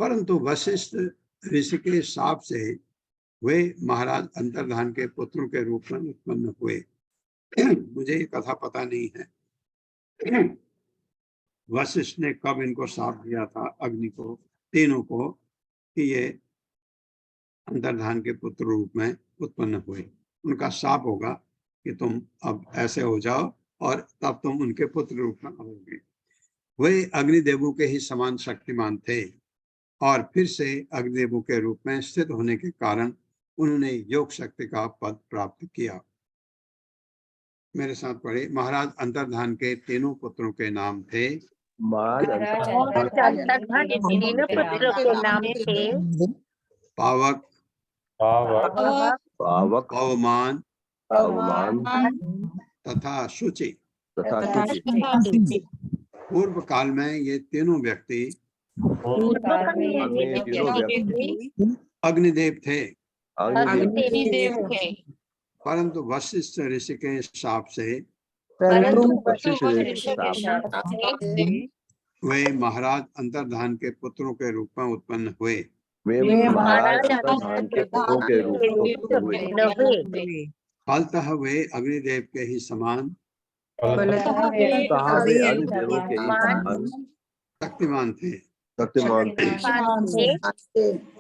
परंतु वशिष्ठ ऋषि के शाप से वे महाराज अंतर्धान के पुत्रों के रूप में उत्पन्न हुए। मुझे ये कथा पता नहीं है वशिष्ठ ने कब इनको शाप दिया था अग्नि को, तीनों को, कि ये अंतर्धान के पुत्र रूप में उत्पन्न हुए। उनका शाप होगा कि तुम अब ऐसे हो जाओ और तब तुम उनके पुत्र रूप में आओगे। वे अग्निदेवों के ही समान शक्तिमान थे और फिर से अग्निदेवों के रूप में स्थित होने के कारण उन्होंने योग शक्ति का पद प्राप्त किया। मेरे साथ पढ़े। महाराज अंतर्धान के तीनों पुत्रों के नाम थे पावक, पवमान तथा शुचि। पूर्व काल में ये तीनों व्यक्ति अग्निदेव थे, परंतु वशिष्ठ ऋषि के शाप से वे महाराज अंतर्धान के पुत्रों के रूप में उत्पन्न हुए। फलतः वे अग्निदेव के ही समान शक्तिमान थे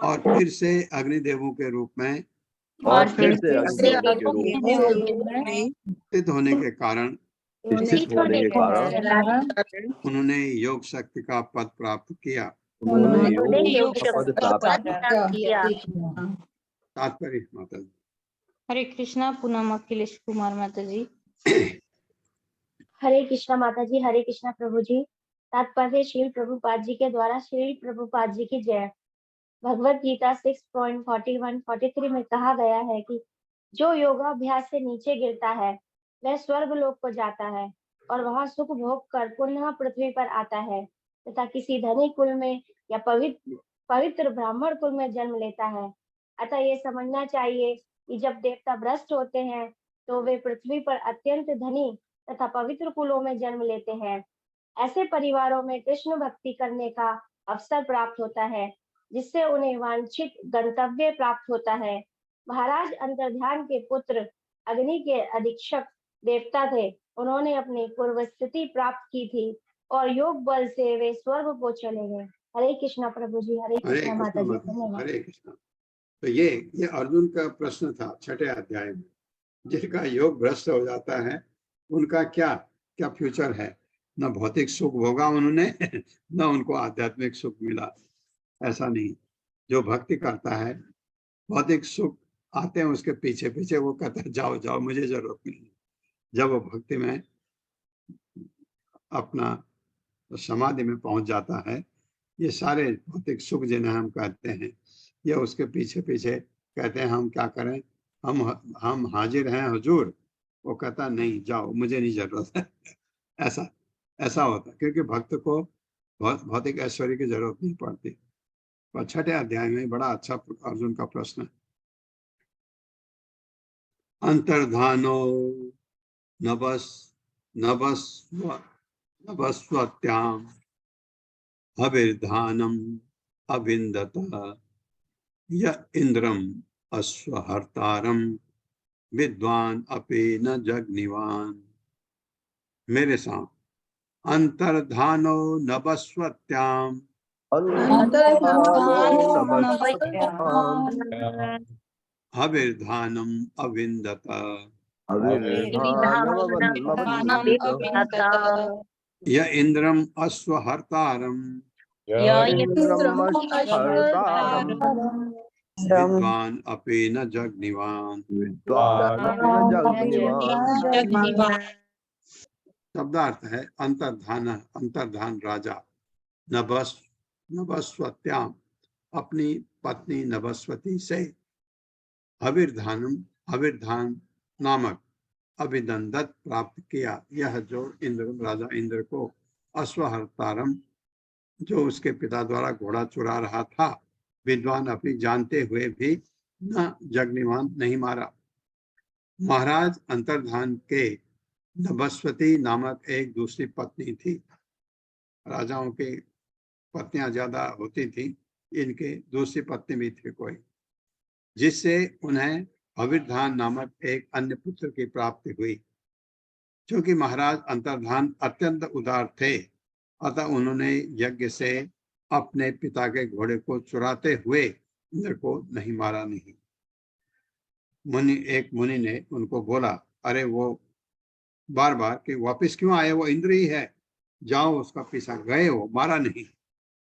और फिर से अग्निदेवों के रूप में स्थित होने के कारण उन्होंने योग शक्ति का पद प्राप्त किया। तात्पर्य माता जी। हरे कृष्णा। पूनम अखिलेश कुमार माता जी। हरे कृष्णा माता जी, हरे कृष्णा प्रभु जी। तात्पर्य श्रील प्रभुपाद जी के द्वारा श्रील प्रभुपाद जी की जय। भगवत गीता 6.41-43 में कहा गया है कि जो योगाभ्यास से नीचे गिरता है वह स्वर्ग लोक को जाता है और वहां सुख भोग कर पुनः पृथ्वी पर आता है तथा किसी धनी कुल में या पवित्र ब्राह्मण कुल में जन्म लेता है। अतः ये समझना चाहिए कि जब देवता भ्रष्ट होते हैं तो वे पृथ्वी पर अत्यंत धनी तथा पवित्र कुलों में जन्म लेते हैं। ऐसे परिवारों में कृष्ण भक्ति करने का अवसर प्राप्त होता है जिससे उन्हें वांछित गंतव्य प्राप्त होता है। महाराज अंतर्ध्यान के पुत्र अग्नि के अधीक्षक देवता थे। उन्होंने अपनी पूर्व स्थिति प्राप्त की थी और योग बल से वे स्वर्ग को चले गए। हरे कृष्णा प्रभु जी, हरे हरे कृष्णा माता जी, कृष्ण धन्यवाद। हरे कृष्ण। तो ये अर्जुन का प्रश्न था छठे अध्याय में। जिनका योग भ्रष्ट हो जाता है उनका क्या क्या फ्यूचर है? न भौतिक सुख भोगा उन्होंने न उनको आध्यात्मिक सुख मिला। ऐसा नहीं, जो भक्ति करता है भौतिक सुख आते हैं उसके पीछे पीछे, वो कहता है जाओ जाओ मुझे जरूरत नहीं। जब वो भक्ति में अपना समाधि में पहुंच जाता है, ये सारे भौतिक सुख जिन्हें हम कहते हैं ये उसके पीछे पीछे कहते हैं हम क्या करें, हम हाजिर हैं हुजूर। वो कहता नहीं जाओ मुझे नहीं जरूरत है। ऐसा होता है, क्योंकि भक्त को भौतिक ऐश्वर्य की जरूरत नहीं पड़ती। और छठे अध्याय में बड़ा अच्छा अर्जुन का प्रश्न है। अंतर्धानो नभस्वत्याम हविर्धानम अविंदत य इंद्रम अश्वहर्तारम विद्वान अपि न जग्निवान। मेरे साथ अंतर्धानो नभस्वत्याम हविर्धानम अविंदत य इंद्रम अश्वहर्तारम विद्वान अपि न जग्निवान। शब्दार्थ है अंतर्धान राजा, नभस्वत्याम अपनी पत्नी नभस्वती से, हविर्धान नामक अभिनंदत प्राप्त किया। यह जो राजा इंद्र को अश्वहर्तारम जो उसके पिता द्वारा घोड़ा चुरा रहा था, विद्वान अपनी जानते हुए भी न जग्निवान नहीं मारा। महाराज अंतर्धान के नभस्वती नामक एक दूसरी पत्नी थी। राजाओं की पत्नियां ज्यादा होती थी, इनके दूसरी पत्नी भी थी कोई, जिससे उन्हें हविर्धान नामक एक अन्य पुत्र की प्राप्ति हुई। क्योंकि महाराज अंतर्धान अत्यंत उदार थे, अतः उन्होंने यज्ञ से अपने पिता के घोड़े को चुराते हुए इंद्र को नहीं मारा। नहीं, एक मुनि ने उनको बोला, अरे वो बार बार कि वापस क्यों आए, वो इंद्र ही है, जाओ उसका पीछा। गए, वो मारा नहीं।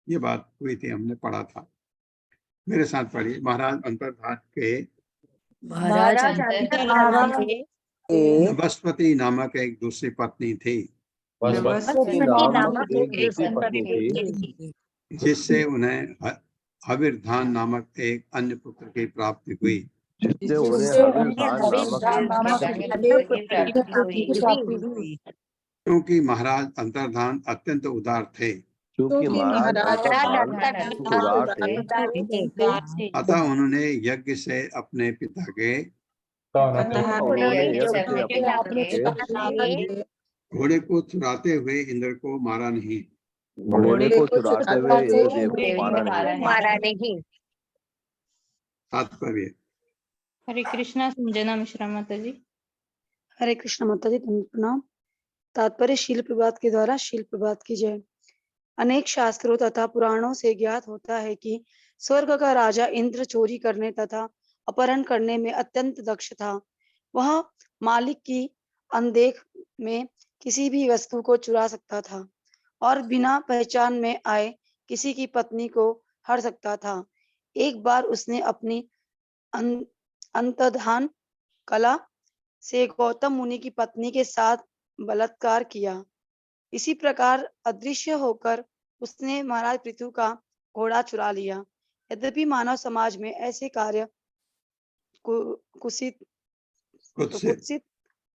ये बात हुई थी, हमने पढ़ा था। मेरे साथ पढ़िए। महाराज अंतर्धान के नभस्वती नामक एक दूसरी पत्नी थी, जिससे उन्हें हविर्धान नामक एक अन्य पुत्र की प्राप्ति हुई। क्योंकि महाराज अंतर्धान अत्यंत उदार थे, अतः उन्होंने यज्ञ से अपने पिता के घोड़े को चुराते हुए इंद्र को मारा नहीं। तात्पर्य। हरे कृष्णा संजना मिश्रा माता जी। हरे कृष्ण माता जी, प्रणाम। तात्पर्य शील प्रभात के द्वारा शील प्रभात की जय। अनेक शास्त्रों तथा पुराणों से ज्ञात होता है कि स्वर्ग का राजा इंद्र चोरी करने तथा अपहरण करने में अत्यंत दक्ष था। वह मालिक की अनदेख में किसी भी वस्तु को चुरा सकता था और बिना पहचान में आए किसी की पत्नी को हर सकता था। एक बार उसने अपनी अंतर्धान कला से गौतम मुनि की पत्नी के साथ बलात्कार किया। इसी प्रकार अदृश्य होकर उसने महाराज पृथु का घोड़ा चुरा लिया। यद्यपि मानव समाज में ऐसे कार्य कुत्सित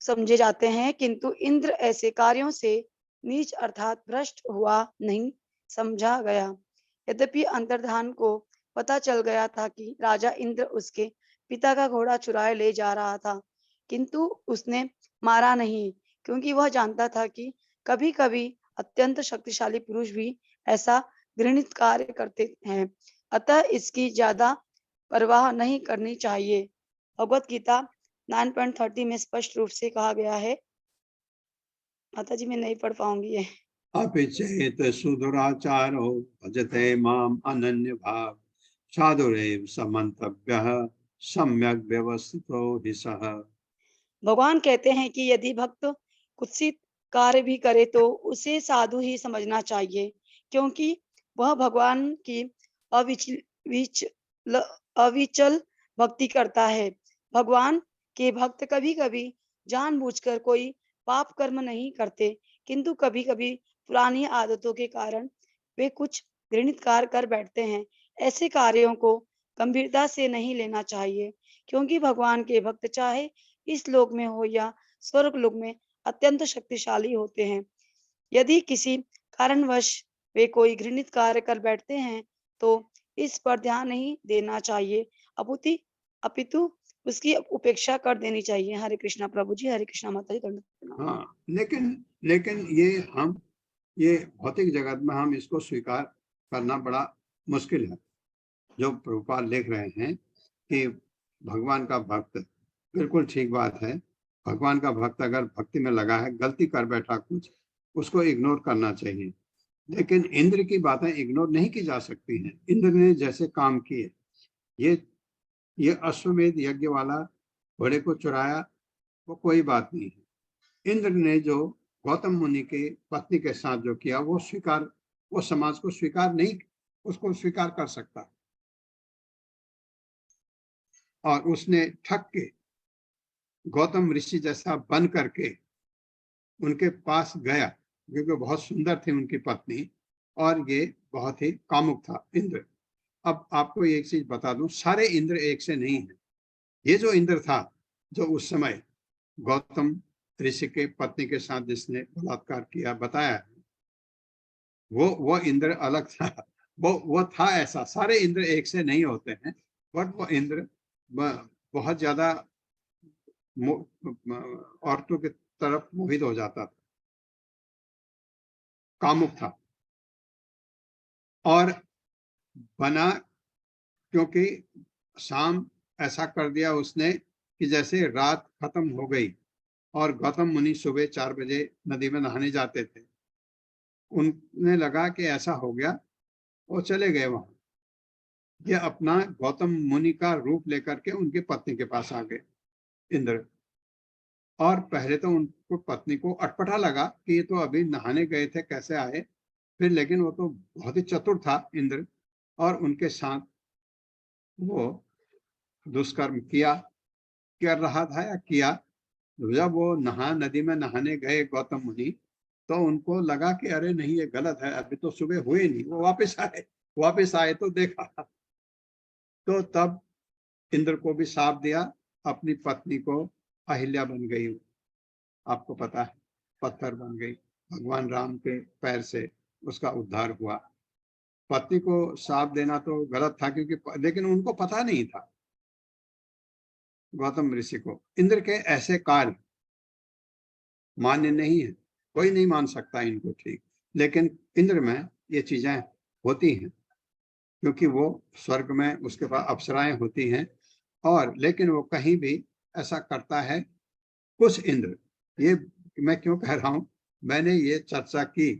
समझे जाते हैं, किंतु इंद्र ऐसे कार्यों से नीच अर्थात भ्रष्ट हुआ नहीं समझा गया। यद्यपि अंतर्धान को पता चल गया था कि राजा इंद्र उसके पिता का घोड़ा चुराए ले जा रहा था, किंतु उसने मारा नहीं, क्योंकि वह जानता था कि कभी कभी अत्यंत शक्तिशाली पुरुष भी ऐसा घृणित कार्य करते हैं। अतः इसकी ज्यादा परवाह नहीं करनी चाहिए। भगवत गीता 9.30 में स्पष्ट रूप से कहा गया है। माता जी मैं नहीं पढ़ पाऊंगी ये। अपि चेत सुदुराचारो भजते माम अनन्य भाव साधुरेव समन्तव्यः सम्यक व्यवस्थितो हि सः। भगवान कहते हैं कि यदि भक्त कुत्सित कार्य भी करे तो उसे साधु ही समझना चाहिए, क्योंकि वह भगवान की अविचल भक्ति करता है। भगवान के भक्त कभी कभी जानबूझकर कोई पाप कर्म नहीं करते, किंतु कभी कभी पुरानी आदतों के कारण वे कुछ घृणित कार्य कर बैठते हैं। ऐसे कार्यों को गंभीरता से नहीं लेना चाहिए, क्योंकि भगवान के भक्त चाहे इस लोक में हो या स्वर्ग लोक में अत्यंत शक्तिशाली होते हैं। यदि किसी कारणवश वे कोई घृणित कार्य कर बैठते हैं तो इस पर ध्यान नहीं देना चाहिए, अपितु उसकी उपेक्षा कर देनी चाहिए। हरे कृष्णा प्रभु जी, हरे कृष्णा माता जी, दंडवत प्रणाम। हाँ, लेकिन ये भौतिक जगत में हम इसको स्वीकार करना बड़ा मुश्किल है। जो प्रभुपाद लिख रहे हैं कि भगवान का भक्त, बिल्कुल ठीक बात है। भगवान का भक्त अगर भक्ति में लगा है, गलती कर बैठा कुछ, उसको इग्नोर करना चाहिए। लेकिन इंद्र की बातें इग्नोर नहीं की जा सकती हैं। इंद्र ने जैसे काम किए, ये अश्वमेध यज्ञ वाला घोड़े को चुराया, वो कोई बात नहीं है। इंद्र ने जो गौतम मुनि के पत्नी के साथ जो किया, वो समाज को उसको स्वीकार कर सकता। और उसने ठग के गौतम ऋषि जैसा बन करके उनके पास गया, क्योंकि बहुत सुंदर थी उनकी पत्नी और ये बहुत ही कामुक था इंद्र। अब आपको एक चीज बता दूं, सारे इंद्र एक से नहीं है। ये जो इंद्र था, जो उस समय गौतम ऋषि के पत्नी के साथ जिसने बलात्कार किया बताया, वो इंद्र अलग था। वो था ऐसा। सारे इंद्र एक से नहीं होते हैं, बट वो इंद्र बहुत ज्यादा औरतों की तरफ मोहित हो जाता था, कामुक था। और बना क्योंकि शाम ऐसा कर दिया उसने कि जैसे रात खत्म हो गई और गौतम मुनि सुबह 4 बजे नदी में नहाने जाते थे, उन्हें लगा कि ऐसा हो गया, वो चले गए वहां। ये अपना गौतम मुनि का रूप लेकर के उनकी पत्नी के पास आ गए इंद्र। और पहले तो उनको पत्नी को अटपटा लगा कि ये तो अभी नहाने गए थे, कैसे आए। फिर लेकिन वो तो बहुत ही चतुर था इंद्र, और उनके साथ वो दुष्कर्म कर रहा था या किया। जब वो नदी में नहाने गए गौतम मुनि, तो उनको लगा कि अरे नहीं, ये गलत है, अभी तो सुबह हुए नहीं। वो वापस आए तो देखा, तो तब इंद्र को भी शाप दिया। अपनी पत्नी को अहिल्या बन गई, आपको पता है, पत्थर बन गई। भगवान राम के पैर से उसका उद्धार हुआ। पत्नी को शाप देना तो गलत था, लेकिन उनको पता नहीं था, गौतम ऋषि को। इंद्र के ऐसे कार्य मान्य नहीं है, कोई नहीं मान सकता इनको, ठीक। लेकिन इंद्र में ये चीजें होती हैं, क्योंकि वो स्वर्ग में उसके पास अप्सराएं होती हैं। और लेकिन वो कहीं भी ऐसा करता है। कुछ इंद्र, ये मैं क्यों कह रहा हूं, मैंने ये चर्चा की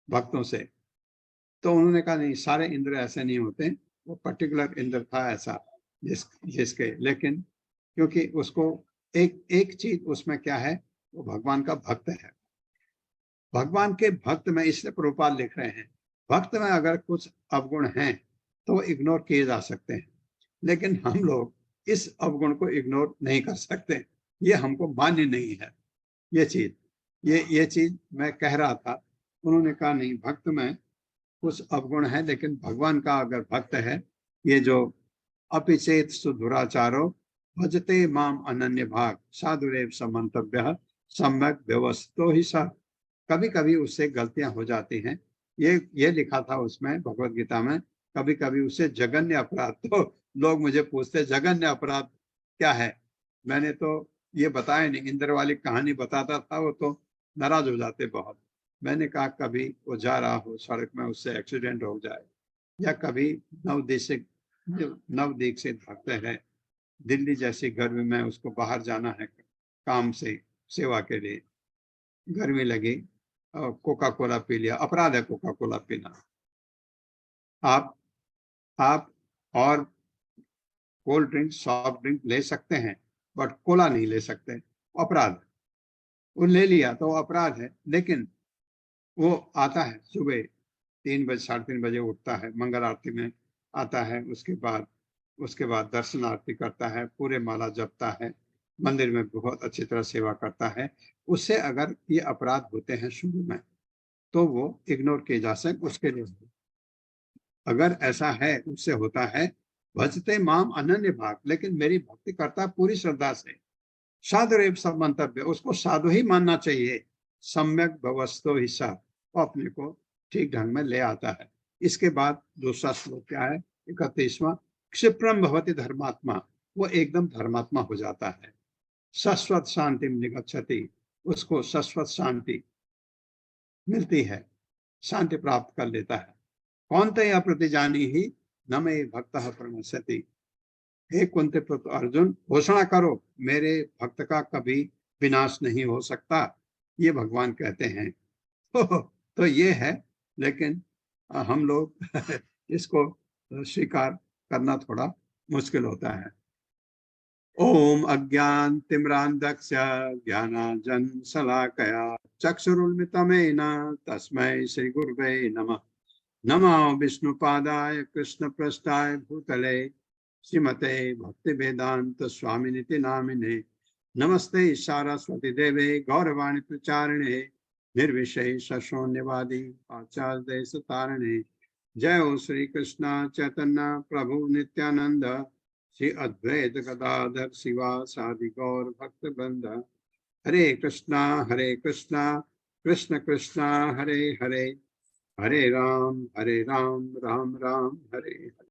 भक्तों से, तो उन्होंने कहा नहीं, सारे इंद्र ऐसे नहीं होते। वो पर्टिकुलर इंद्र था ऐसा जिसके, लेकिन क्योंकि उसको एक चीज उसमें क्या है, वो भगवान का भक्त है। भगवान के भक्त में, इसलिए प्रभुपाद लिख रहे हैं, भक्त में अगर कुछ अवगुण हैं तो इग्नोर किए जा सकते हैं, लेकिन हम लोग इस अवगुण को इग्नोर नहीं कर सकते। ये हमको मान्य नहीं है। ये चीज मैं कह रहा था। उन्होंने कहा नहीं, भक्त में कुछ अवगुण है, लेकिन भगवान का अगर भक्त है, ये जो अपिचेत सुदुराचारो भजते माम अनन्य भाग साधुरेव समन्तव्यः सम्यक व्यवस्थितो हि सः। कभी कभी उससे गलतियां हो जाती हैं। ये लिखा था उसमें भगवत गीता में, कभी कभी उससे जघन्य अपराध। तो लोग मुझे पूछते जघन्य अपराध क्या है, मैंने तो ये बताया नहीं। इंद्र वाली कहानी बताता था, वो तो नाराज हो जाते बहुत। मैंने कहा कभी वो जा रहा हो सड़क में, उससे एक्सीडेंट हो जाए या कभी नवदीप से भागते हैं, दिल्ली जैसी गर्मी में उसको बाहर जाना है काम से, सेवा के लिए, गर्मी लगी और कोका कोला पी लिया, अपराध है कोका कोला पीना। आप और कोल्ड ड्रिंक, सॉफ्ट ड्रिंक ले सकते हैं, बट कोला नहीं ले सकते, अपराध। वो ले लिया तो अपराध है, लेकिन वो आता है सुबह 3 बजे 3:30 बजे उठता है, मंगल आरती में आता है, उसके बाद दर्शन आरती करता है, पूरे माला जपता है, मंदिर में बहुत अच्छी तरह सेवा करता है। उससे अगर ये अपराध होते हैं शुरू में तो वो इग्नोर किए जा सकते उसके लिए। अगर ऐसा है, उससे होता है भजते माम अनन्य भाग, लेकिन मेरी भक्ति करता पूरी श्रद्धा से, साधुरेव सब मंतव्य, उसको साधु ही मानना चाहिए, सम्यक भवस्तो हिस्सा, वो अपने को ठीक ढंग में ले आता है। इसके बाद दूसरा श्लोक क्या है, 31वां, क्षिप्रम भवति धर्मात्मा, वो एकदम धर्मात्मा हो जाता है। शाश्वत शांति निगच्छति, उसको शाश्वत शांति मिलती है, शांति प्राप्त कर लेता है। कौन तया प्रतिजानी ही न मे भक्त प्रणश्यति, हे कुंती पुत्र अर्जुन, घोषणा करो मेरे भक्त का कभी विनाश नहीं हो सकता, ये भगवान कहते हैं। तो ये है, लेकिन हम लोग इसको स्वीकार करना थोड़ा मुश्किल होता है। ओम अज्ञान तिम्रांधस्य ज्ञानांजन शलाकया चक्षुरुन्मिलितं तस्मै श्री गुरुवे नमः। नमो विष्णुपादाय कृष्णप्रेष्ठाय भूतले श्रीमते भक्ति वेदांत स्वामिनिति नामिने। नमस्ते सारस्वती देवे गौरवाणी प्रचारिणे निर्विशेष शून्यवादी आचार्य देश तारिणे। जय हो श्री कृष्ण चैतन्य प्रभु नित्यानंद, श्री अद्वैत गदाधर शिवासादि गौर भक्त वृंद। हरे कृष्णा कृष्ण कृष्णा हरे हरे, हरे राम राम राम हरे हरे।